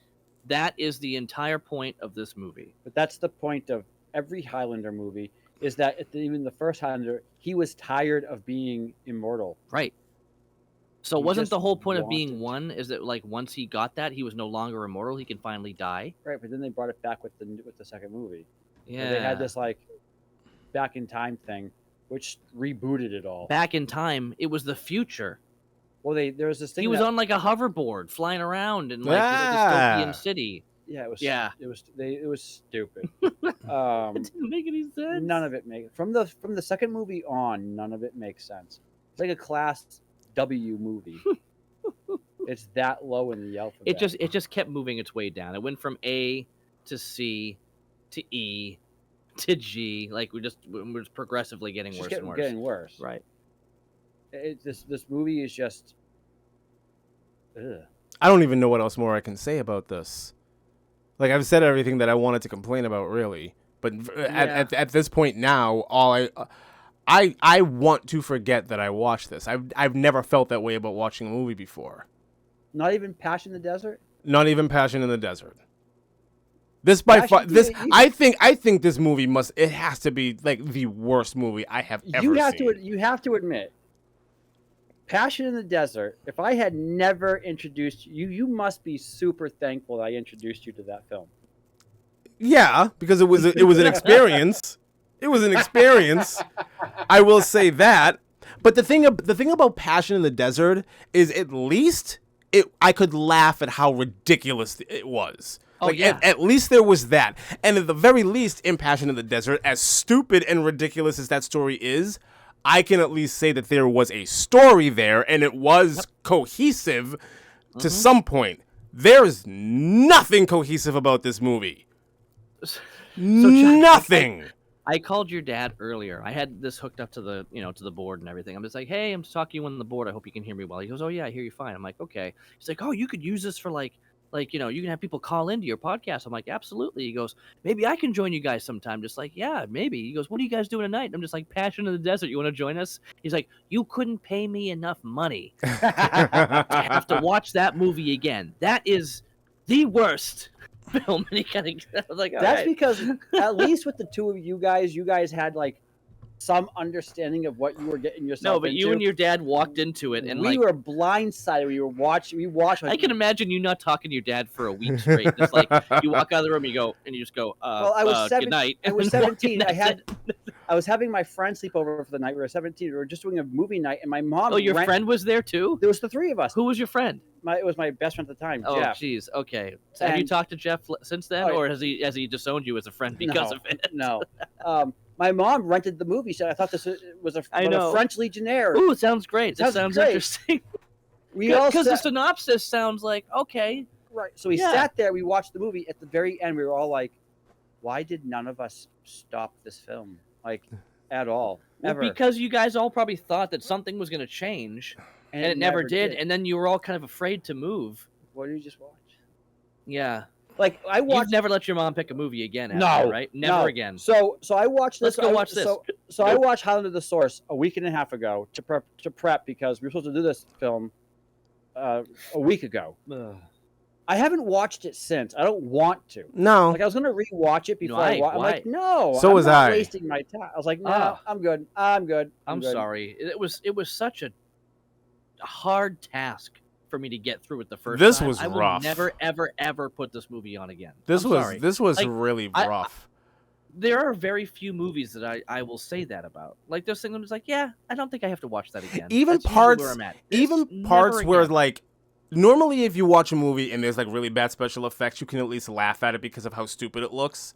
That is the entire point of this movie. But that's the point of every Highlander movie, is that even the first Highlander, he was tired of being immortal. Right. So wasn't the whole point of being one is that like once he got that, he was no longer immortal, he can finally die? Right, but then they brought it back with the second movie. Yeah. They had this like back in time thing, which rebooted it all. Back in time, it was the future. Well, there was this thing. He was on like a hoverboard flying around in like this dystopian city. Yeah, it was. Yeah, it was stupid. It didn't make any sense. None of it made from the second movie on. None of it makes sense. It's like a class W movie. It's that low in the alphabet. It just kept moving its way down. It went from A to C to E to G. Like we're just progressively getting worse and worse. Getting worse. Right. This movie is just. Ugh. I don't even know what else more I can say about this. Like I've said everything that I wanted to complain about, really. But at this point now, all I want to forget that I watched this. I've never felt that way about watching a movie before. Not even Passion in the Desert. Not even Passion in the Desert. This by far, I think this movie has to be like the worst movie I have ever seen. You have to admit, Passion in the Desert. If I had never introduced you, you must be super thankful that I introduced you to that film. Yeah, because it was an experience. It was an experience. I will say that. But the thing about Passion in the Desert is at least I could laugh at how ridiculous it was. Oh, Like yeah. at least there was that. And at the very least, in Passion in the Desert, as stupid and ridiculous as that story is, I can at least say that there was a story there and it was cohesive to some point. There's nothing cohesive about this movie. Nothing. I called your dad earlier. I had this hooked up to the, to the board and everything. I'm just like, hey, I'm just talking to you on the board. I hope you can hear me well. He goes, oh yeah, I hear you fine. I'm like, okay. He's like, oh, you could use this for like, you can have people call into your podcast. I'm like, absolutely. He goes, maybe I can join you guys sometime. Just like, yeah, maybe. He goes, what are you guys doing tonight? And I'm just like, Passion in the Desert. You want to join us? He's like, you couldn't pay me enough money to have to watch that movie again. That is the worst film. And he kind of, I was like, That's right. because at least with the two of you guys had like some understanding of what you were getting yourself No, but into. you and your dad walked into it, and we were blindsided. We watched. Like, I can imagine you not talking to your dad for a week straight. Just like you walk out of the room, you go, and you just go, well, I was good night. I was 17. I was having my friend sleep over for the night. We were 17. We were just doing a movie night, and my mom. Oh, your friend was there too? There was the three of us. Who was your friend? It was my best friend at the time, Oh, Jeff. jeez. Okay. So have you talked to Jeff since then, or has he disowned you as a friend because of it? No. My mom rented the movie, so I thought this was a French Legionnaire. Ooh, it sounds great. It sounds great. Interesting. Because the synopsis sounds like, okay. Right. So we sat there, we watched the movie. At the very end, we were all like, why did none of us stop this film? Like, at all. Ever. Because you guys all probably thought that something was going to change, and it never did. And then you were all kind of afraid to move. What did you just watch? Yeah. Like I watched. You've never let your mom pick a movie again. No, right? Never again. So I watched this. Let's go watch this. So I watched Highlander the Source a week and a half ago to prep because we were supposed to do this film a week ago. I haven't watched it since. I don't want to. No. Like I was gonna rewatch it before I watch. I'm like, no. So was I. Wasting my time. I was like, no, I'm good. I'm good. I'm sorry. It was such a hard task for me to get through it the first time. This was rough. I will never, ever put this movie on again. This was like, really rough. There are very few movies that I will say that about. Like this thing was like, yeah, I don't think I have to watch that again. Even That's parts where I'm at. where like normally if you watch a movie and there's like really bad special effects, you can at least laugh at it because of how stupid it looks.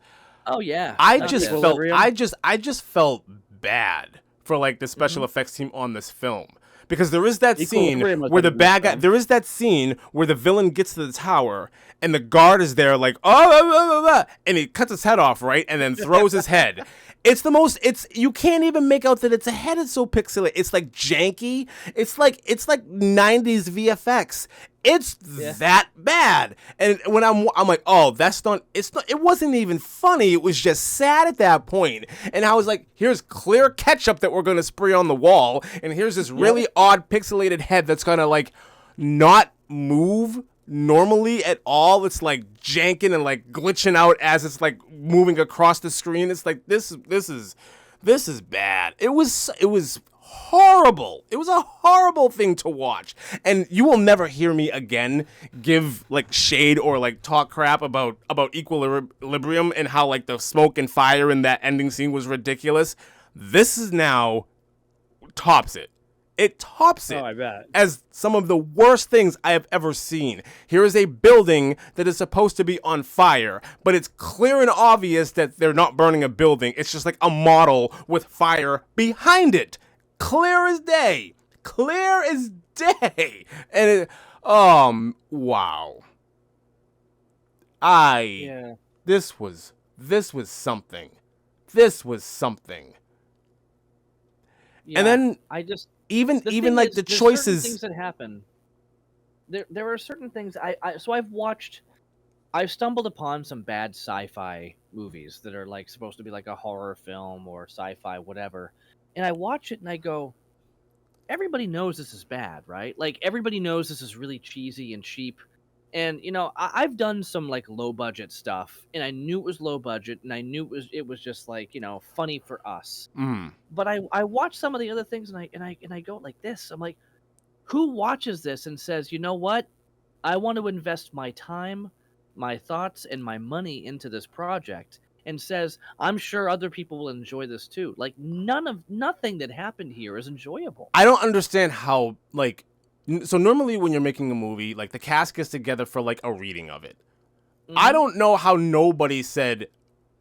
Oh yeah. I just felt bad for like the special effects team on this film. Because there is that scene where the bad guy, there is that scene where the villain gets to the tower and the guard is there like, and he cuts his head off, right? And then throws his head. You can't even make out that it's a head. It's so pixelated. It's like janky. It's like 90s VFX. It's that bad. And when I'm like, oh, it wasn't even funny. It was just sad at that point. And I was like, here's clear ketchup that we're going to spray on the wall. And here's this really odd pixelated head that's going to like not move normally at all. It's like janking and like glitching out as it's like moving across the screen. It's like this is bad. It was horrible. It was a horrible thing to watch. And you will never hear me again give like shade or like talk crap about equilibrium and how like the smoke and fire in that ending scene was ridiculous. This is now tops it. It tops it I bet. as some of the worst things I have ever seen. Here is a building that is supposed to be on fire, but it's clear and obvious that they're not burning a building. It's just like a model with fire behind it. Clear as day. Clear as day. And wow. This was something. This was something. Yeah, and then even like the choices, things that happen. There are certain things I've stumbled upon some bad sci-fi movies that are like supposed to be like a horror film or sci-fi whatever, and I watch it and I go, everybody knows this is bad, right? Like everybody knows this is really cheesy and cheap. And I've done some like low budget stuff, and I knew it was low budget, and I knew it was just like funny for us. But I watch some of the other things, and I go like this. I'm like, who watches this and says, you know what? I want to invest my time, my thoughts, and my money into this project, and says, "I'm sure other people will enjoy this too." Like nothing that happened here is enjoyable. I don't understand how, like, so normally when you're making a movie, like, the cast gets together for, like, a reading of it. I Mhm. don't know how nobody said,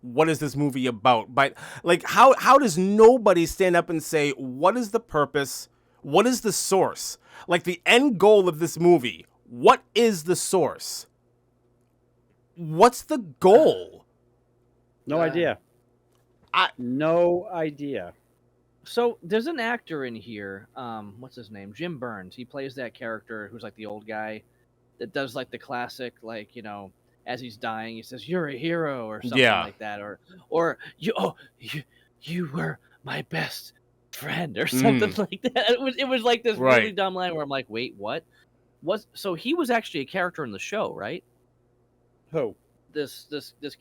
what is this movie about? But, like, how does nobody stand up and say, what is the purpose? What is the source? Like, the end goal of this movie, what is the source? What's the goal? No idea. I- No idea. So there's an actor in here. What's his name? Jim Burns. He plays that character who's like the old guy that does like the classic, like, as he's dying, he says, "You're a hero," or something Yeah. like that, or you were my best friend, or something like that. It was like this really Right. dumb line where I'm like, wait, what? So he was actually a character in the show, right? Who? This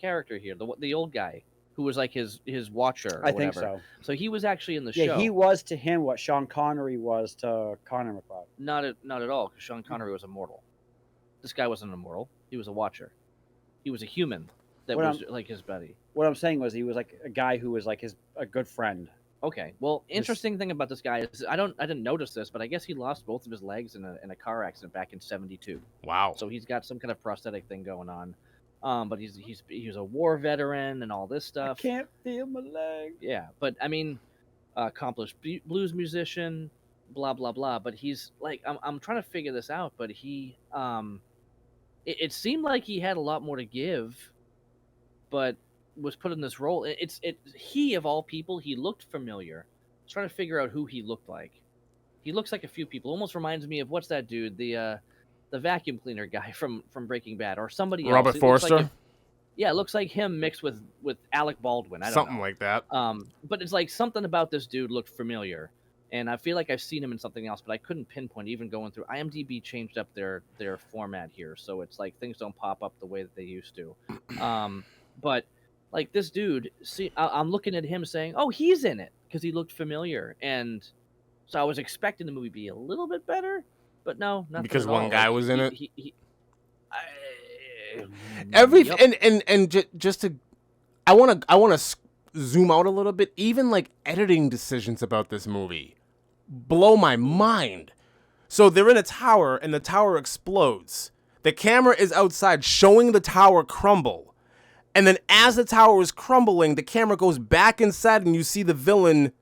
character here, the old guy who was like his watcher or I whatever. think so. So he was actually in the Yeah, show. he was to him what Sean Connery was to Connor McLeod. Not at all, because Sean Connery was immortal. This guy wasn't immortal. He was a watcher. He was a human that What was like his buddy. What I'm saying was he was like a guy who was like a good friend. Okay. Well, interesting thing about this guy is I didn't notice this, but I guess he lost both of his legs in a car accident back in '72. Wow. So he's got some kind of prosthetic thing going on. But he was a war veteran and all this stuff. I can't feel my leg. Yeah, but I mean, accomplished blues musician, blah blah blah. But he's like, I'm trying to figure this out. But he, it seemed like he had a lot more to give, but was put in this role. He of all people, he looked familiar. I was trying to figure out who he looked like. He looks like a few people. Almost reminds me of what's that dude, the vacuum cleaner guy from Breaking Bad, or somebody else. Robert It looks Forster? like yeah, it looks like him mixed with Alec Baldwin. I don't Something know. like that. But it's like something about this dude looked familiar, and I feel like I've seen him in something else, but I couldn't pinpoint. Even going through IMDb changed up their format here, so it's like things don't pop up the way that they used to. But like this dude, see, I'm looking at him saying, "Oh, he's in it," because he looked familiar, and so I was expecting the movie to be a little bit better, but no, nothing Because at one all. guy Like, was in it? Yep. And just to, I want to zoom out a little bit. Even like editing decisions about this movie blow my mind. So they're in a tower and the tower explodes. The camera is outside showing the tower crumble. And then as the tower is crumbling, the camera goes back inside and you see the villain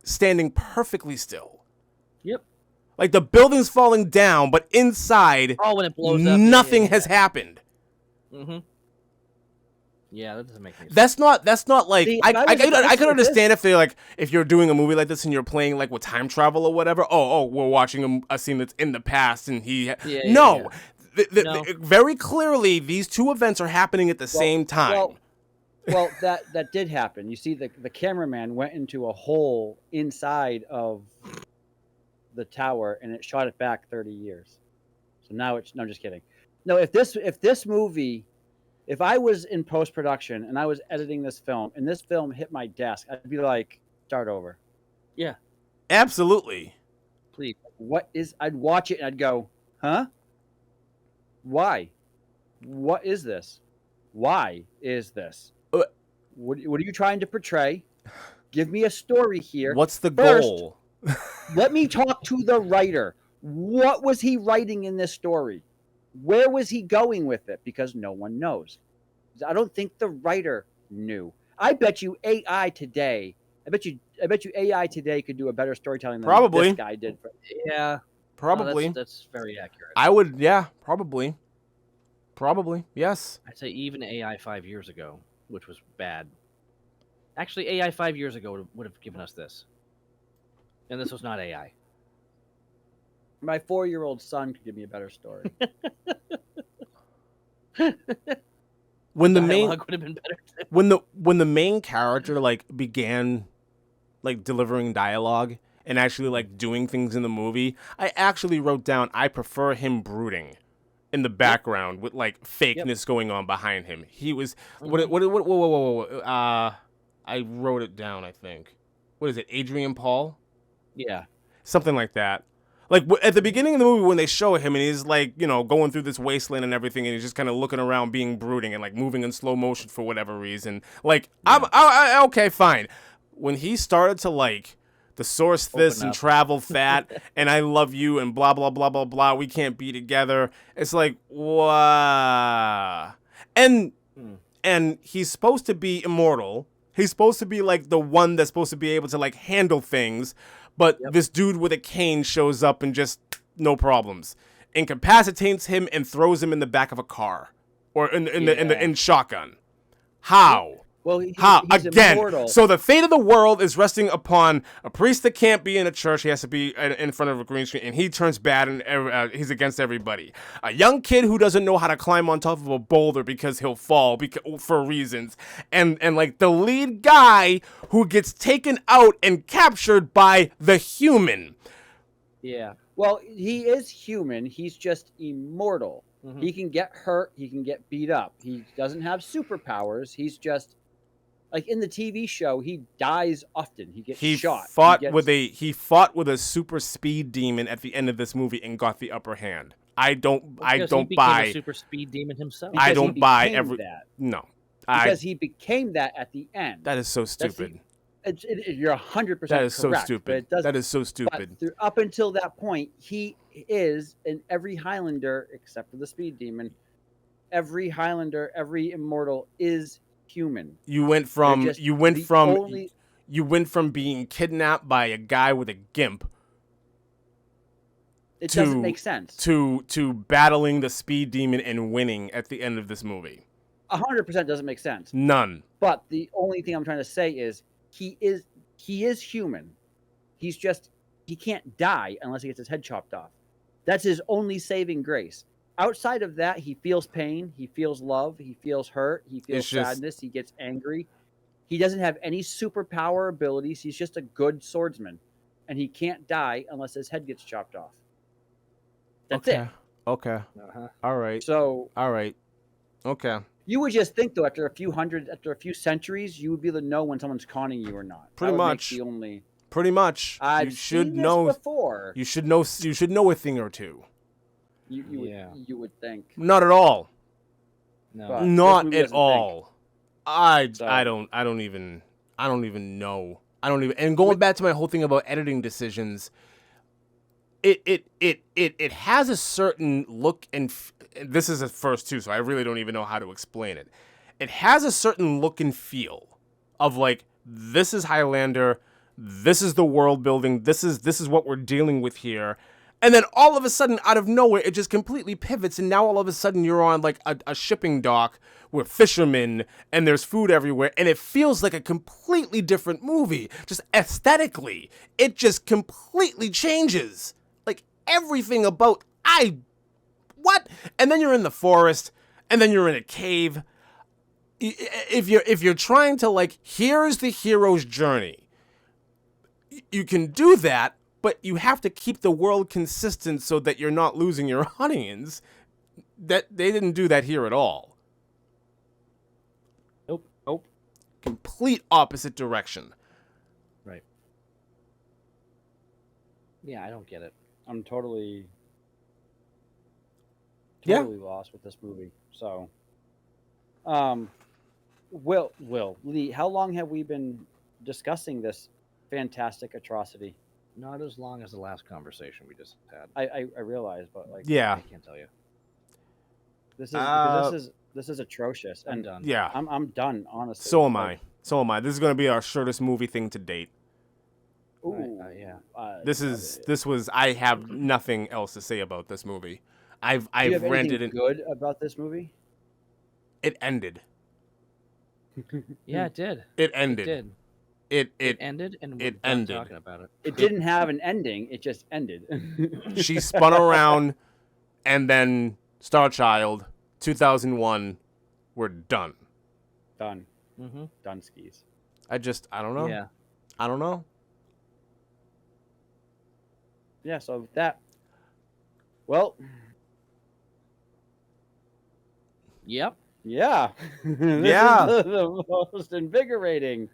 standing perfectly still. Yep. Like the building's falling down, but inside, Oh, when it blows up, nothing has happened. Mm-hmm. Yeah, that doesn't make any sense. That's not like See, I could if understand if they're like, if you're doing a movie like this and you're playing like with time travel or whatever. Oh, we're watching a scene that's in the past and he no. No. Very clearly these two events are happening at the same time. Well, that did happen. You see, the cameraman went into a hole inside of the tower and it shot it back 30 years. So now I'm just kidding. No, if this movie, if I was in post-production and I was editing this film and this film hit my desk, I'd be like, start over. Yeah, Absolutely. please. I'd watch it and I'd go, huh? Why? What is this? Why is this? What are you trying to portray? Give me a story here. What's the First, goal? Let me talk to the writer. What was he writing in this story? Where was he going with it? Because no one knows. I don't think the writer knew. I bet you AI today. I bet you AI today could do a better storytelling than Probably. this guy did. Yeah, Probably. that's very accurate. I would, yeah, probably. Probably, yes. I'd say even AI 5 years ago, which was bad. Actually, AI 5 years ago would have given us this, and this was not AI. My 4-year-old son could give me a better story. When the main Dialogue would have been better. when the main character like began like delivering dialogue and actually like doing things in the movie, I actually wrote down I prefer him brooding in the background with like fakeness going on behind him. He was what I wrote it down, I think. What is it? Adrian Paul? Yeah. Something like that. Like at the beginning of the movie when they show him and he's like, you know, going through this wasteland and everything, and he's just kind of looking around, being brooding and like moving in slow motion for whatever reason. Like, I okay, fine. When he started to like the source this and travel fat and I love you and blah blah blah blah blah, we can't be together. It's like, wow. And he's supposed to be immortal. He's supposed to be like the one that's supposed to be able to like handle things, but this dude with a cane shows up and just no problems, incapacitates him and throws him in the back of a car or in shotgun. How? Well, he's again? immortal. So the fate of the world is resting upon a priest that can't be in a church. He has to be in front of a green screen, and he turns bad, and he's against everybody. A young kid who doesn't know how to climb on top of a boulder because he'll fall for reasons, and like the lead guy who gets taken out and captured by the human. Yeah. Well, he is human. He's just immortal. Mm-hmm. He can get hurt. He can get beat up. He doesn't have superpowers. He's just like in the TV show. He dies often. He gets shot. He fought with a super speed demon at the end of this movie and got the upper hand. I don't buy a super speed demon himself. I don't buy that. No. Because he became that at the end. That is so stupid. You're 100% correct. That is so stupid. That is so stupid. Up until that point, he is in every Highlander, except for the speed demon, every Highlander, every immortal is human. You went from being kidnapped by a guy with a gimp. It doesn't make sense. To battling the speed demon and winning at the end of this movie. 100% doesn't make sense. None. But the only thing I'm trying to say is he is human. He can't die unless he gets his head chopped off. That's his only saving grace. Outside of that, he feels pain, he feels love, he feels hurt, he feels sadness, he gets angry. He doesn't have any superpower abilities. He's just a good swordsman. And he can't die unless his head gets chopped off. That's it. Okay. Uh-huh. All right. So. All right. Okay. You would just think, though, after a few centuries, you would be able to know when someone's conning you or not. Pretty much. Pretty much. I've seen this before. You should know a thing or two. You would think. Not at all. No. Not at all. I don't even know. And going back to my whole thing about editing decisions, it has a certain look and this is at first too, so I really don't even know how to explain it. It has a certain look and feel of like, this is Highlander, this is the world building, this is what we're dealing with here. And then all of a sudden, out of nowhere, it just completely pivots, and now all of a sudden you're on like a shipping dock with fishermen, and there's food everywhere, and it feels like a completely different movie. Just aesthetically, it just completely changes. Like everything about what? And then you're in the forest, and then you're in a cave. If you're trying to like, here's the hero's journey, you can do that. But you have to keep the world consistent so that you're not losing your audience. That they didn't do that here at all. Nope. Complete opposite direction. Right. Yeah, I don't get it. I'm totally lost with this movie. So, Lee, how long have we been discussing this fantastic atrocity? Not as long as the last conversation we just had. I realize, but like, yeah, I can't tell you. This is atrocious. I'm done. Yeah, I'm done. Honestly, so am I. This is gonna be our shortest movie thing to date. Ooh, yeah. I have nothing else to say about this movie. I've Do you have rented anything good about this movie? It ended. Yeah, it did. It ended. It did. It ended, and it we're ended. talking about it. It didn't have an ending. It just ended. She spun around, and then Star Child, 2001, we're done. Done. Mm-hmm. Done skis. I don't know. Yeah. I don't know. Yeah, so that... Well... Yep. Yeah. Yeah. This is the most invigorating.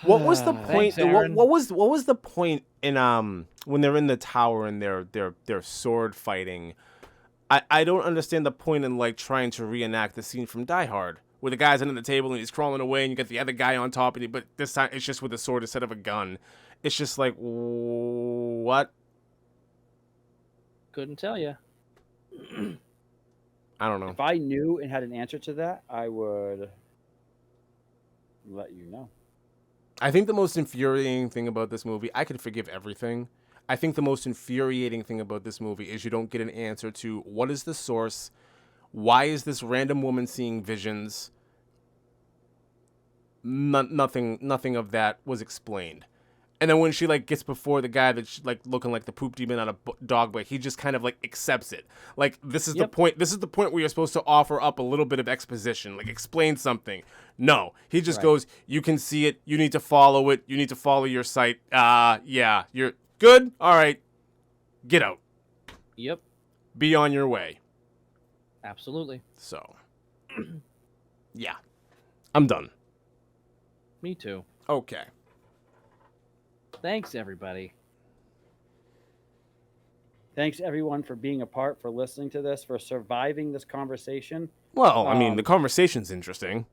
What was the point? Thanks, Aaron. what was the point in when they're in the tower and they're sword fighting. I don't understand the point in like trying to reenact the scene from Die Hard where the guy's under the table and he's crawling away and you get the other guy on top but this time it's just with a sword instead of a gun. It's just like, what? Couldn't tell you. I don't know. If I knew and had an answer to that, I would let you know. I think the most infuriating thing about this movie, I can forgive everything. I think the most infuriating thing about this movie is you don't get an answer to what is the source, why is this random woman seeing visions. Nothing of that was explained. And then when she like gets before the guy that's like looking like the poop demon on a dog bite, he just kind of like accepts it. Like this is the point. This is the point where you're supposed to offer up a little bit of exposition, like explain something. No, he just goes. You can see it. You need to follow it. You need to follow your sight. Yeah, you're good. All right, get out. Yep. Be on your way. Absolutely. So, yeah, I'm done. Me too. Okay. Thanks, everybody. Thanks, everyone, for being a part, for listening to this, for surviving this conversation. Well, I mean, the conversation's interesting.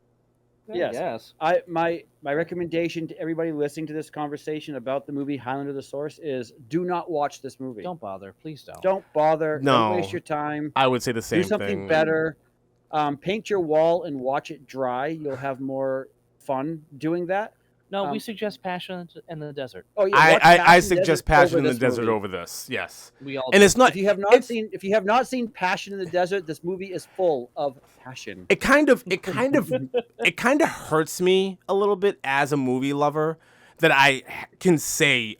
Yes. My recommendation to everybody listening to this conversation about the movie Highlander the Source is do not watch this movie. Don't bother. Please don't. Don't bother. No. Don't waste your time. I would say the same thing. Do something better. Paint your wall and watch it dry. You'll have more fun doing that. No, we suggest Passion in the Desert. Oh yeah, I suggest Passion in the Desert over this. Yes, we all. And do. it's not. If you have not seen Passion in the Desert, this movie is full of passion. It kind of hurts me a little bit as a movie lover that I can say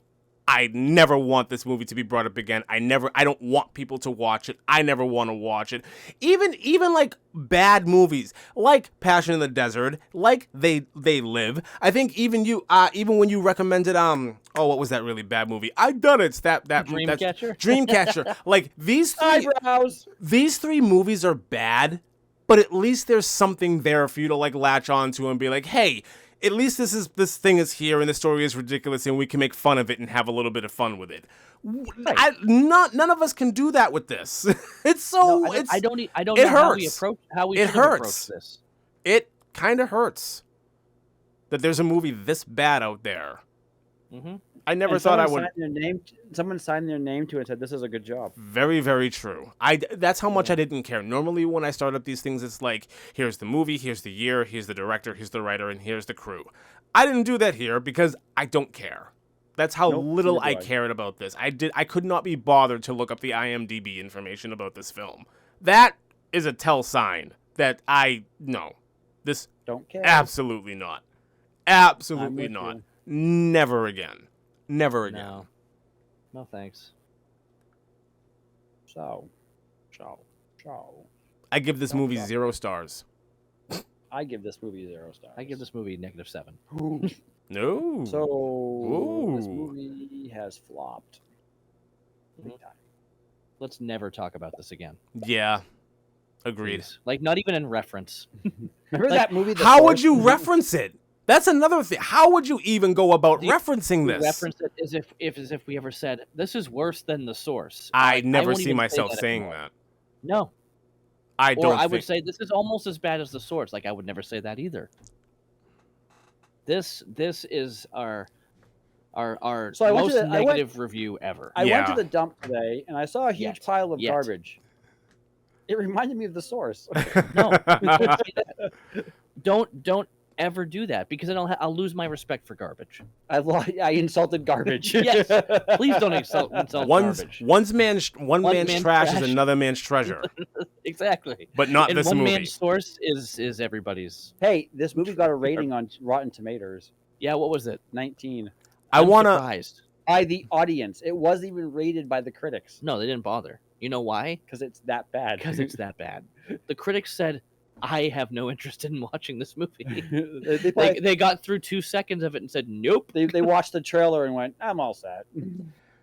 I never want this movie to be brought up again. I don't want people to watch it. I never want to watch it. Even like bad movies, like Passion in the Desert, like They Live. I think even when you recommended what was that really bad movie? I done it. It's that Dreamcatcher. Dreamcatcher. Like these three movies are bad, but at least there's something there for you to like latch onto and be like, hey, at least this thing is here and the story is ridiculous and we can make fun of it and have a little bit of fun with it. Right. None of us can do that with this. It's so. No, I don't it know hurts. how we it should hurts. approach this. It kind of hurts that there's a movie this bad out there. Mm-hmm. I never thought I would. Someone signed their name to it and said, "This is a good job." Very, very true. That's how much I didn't care. Normally, when I start up these things, it's like, here's the movie, here's the year, here's the director, here's the writer, and here's the crew. I didn't do that here because I don't care. That's how little I cared about this. I could not be bothered to look up the IMDb information about this film. That is a tell sign that this don't care. Absolutely not. Absolutely not. You. Never again. Never again. No thanks. So. I give this movie 0 stars. I give this movie 0 stars. I give this movie -7. No. So this movie has flopped. Big time. Let's never talk about this again. Yeah. Agreed. Please. Like not even in reference. Remember that movie? How would you reference it? That's another thing. How would you even go about referencing this? Reference it as if we ever said this is worse than the source. I never see myself saying that. No. I don't. I would say this is almost as bad as the source. Like I would never say that either. This is our most negative review ever. I went to the dump today and I saw a huge pile of garbage. It reminded me of the source. No. Don't ever do that because then I'll lose my respect for garbage. I insulted garbage. Yes, please don't insult garbage. One man's trash is another man's treasure. Exactly. But not and this one movie. Man's source is everybody's. Hey, this movie got a rating on Rotten Tomatoes. Yeah, what was it? 19. I'm surprised. By the audience. It wasn't even rated by the critics. No, they didn't bother. You know why? Because it's that bad. The critics said, I have no interest in watching this movie. They got through 2 seconds of it and said, nope. They watched the trailer and went, I'm all set.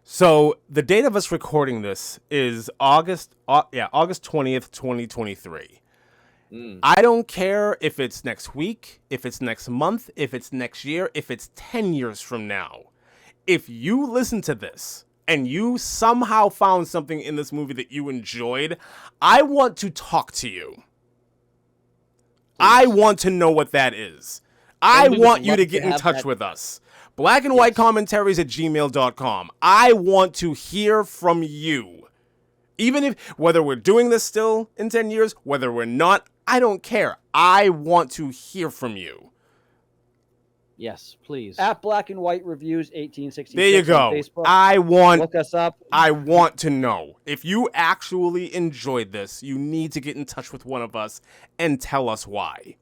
So the date of us recording this is August 20th, 2023. I don't care if it's next week, if it's next month, if it's next year, if it's 10 years from now. If you listen to this and you somehow found something in this movie that you enjoyed, I want to talk to you. I want to know what that is. I And we would want you love to to get in have touch that- with us. blackandwhitecommentaries@gmail.com. I want to hear from you. Even if, whether we're doing this still in 10 years, whether we're not, I don't care. I want to hear from you. Yes, please. At Black and White Reviews 1866 There you on go. Facebook. I Look us up. want to know. If you actually enjoyed this, you need to get in touch with one of us and tell us why.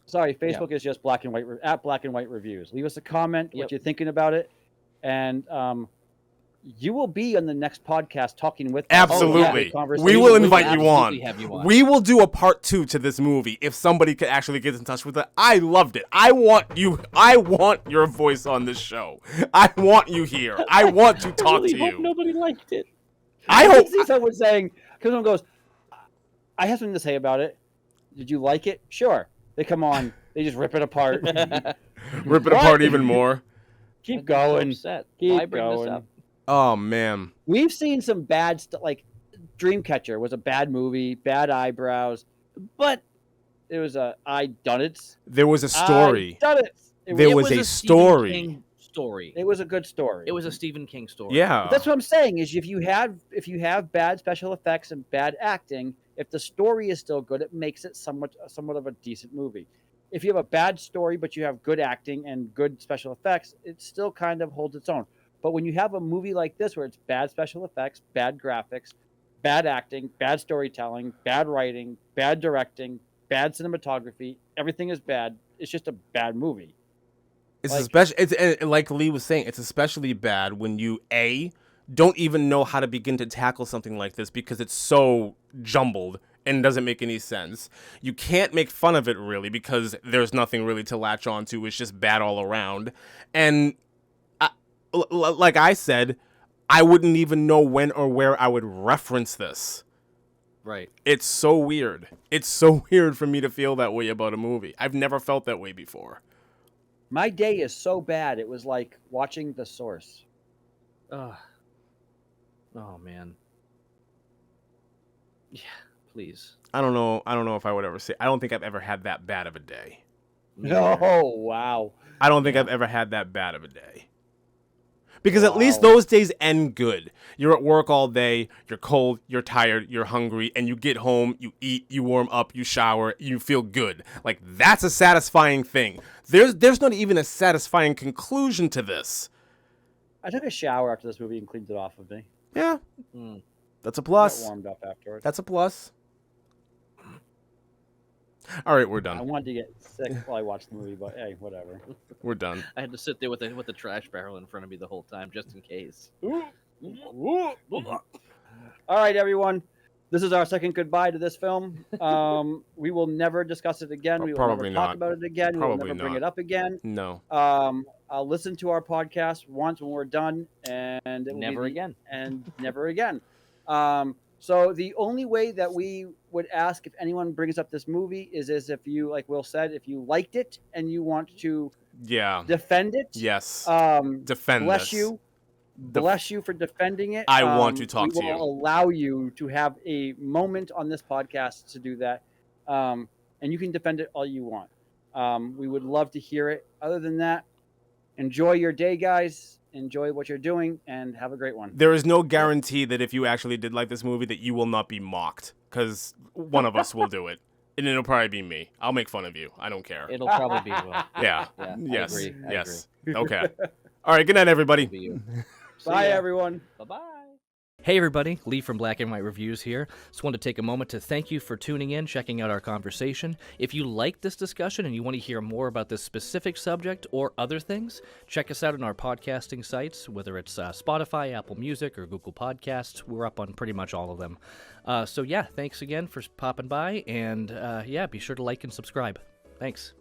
Sorry, Facebook is just Black and White at Black and White Reviews. Leave us a comment what you're thinking about it, and you will be on the next podcast talking with us. Absolutely. Conversation. We will invite you on. absolutely have you on. We will do a part 2 to this movie if somebody could actually get in touch with it. I loved it. I want your voice on this show. I want you here. I want to talk to hope you. nobody liked it. I I hope see someone saying, because someone goes, I have something to say about it. Did you like it? Sure. They come on, they just rip it apart. rip it apart even more. Keep going. Upset. Keep Why bring this going. up? Oh man. We've seen some bad stuff, like Dreamcatcher was a bad movie, bad eyebrows, but it was I done it. There was a story. I done it. There was a Stephen story. King story. It was a good story. It was a Stephen King story. Yeah. That's what I'm saying. Is if you have bad special effects and bad acting, if the story is still good, it makes it somewhat of a decent movie. If you have a bad story but you have good acting and good special effects, it still kind of holds its own. But when you have a movie like this where it's bad special effects, bad graphics, bad acting, bad storytelling, bad writing, bad directing, bad cinematography, everything is bad. It's just a bad movie. It's Like- especially it's like Lee was saying, it's especially bad when you don't even know how to begin to tackle something like this because it's so jumbled and doesn't make any sense. You can't make fun of it really because there's nothing really to latch on to. It's just bad all around. And like I said, I wouldn't even know when or where I would reference this. Right. It's so weird. It's so weird for me to feel that way about a movie. I've never felt that way before. My day is so bad. It was like watching The Source. Oh man. Yeah, please. I don't know if I would ever say. I don't think I've ever had that bad of a day. Oh, wow. I don't think I've ever had that bad of a day. Because at least Wow. those days end good. You're at work all day, you're cold, you're tired, you're hungry, and you get home, you eat, you warm up, you shower, you feel good. Like, that's a satisfying thing. There's not even a satisfying conclusion to this. I took a shower after this movie and cleaned it off of me. Yeah, Mm. that's a Got plus. warmed up afterwards. That's a plus. All right, we're I done. wanted to get sick while I watched the movie, but hey, whatever. We're done. I had to sit there with the trash barrel in front of me the whole time just in case. All right, everyone. This is our second goodbye to this film. We will never discuss it again. We will Probably never talk not. about it again. We will Probably never bring not. it up again. No. I'll listen to our podcast once when we're done, and it will Never be again. and never again. So the only way that we would ask if anyone brings up this movie is if you, like Will said, if you liked it and you want to Yeah. defend it. Yes. Um, Defend bless this. you. Bless you for defending it. I want to talk to We you. will allow you to have a moment on this podcast to do that, and you can defend it all you want. We would love to hear it. Other than that, enjoy your day, guys. Enjoy what you're doing, and have a great one. There is no guarantee that if you actually did like this movie that you will not be mocked, because one of us will do it. And it'll probably be me. I'll make fun of you. I don't care. It'll probably be Will. Yeah. Yeah, Yes. I agree. I Yes. Okay. All right. Good night, It'll everybody. be you. Bye, everyone. Bye-bye. Hey everybody, Lee from Black and White Reviews here. Just wanted to take a moment to thank you for tuning in, checking out our conversation. If you like this discussion and you want to hear more about this specific subject or other things, check us out on our podcasting sites, whether it's Spotify, Apple Music, or Google Podcasts. We're up on pretty much all of them. So yeah, thanks again for popping by, and be sure to like and subscribe. Thanks.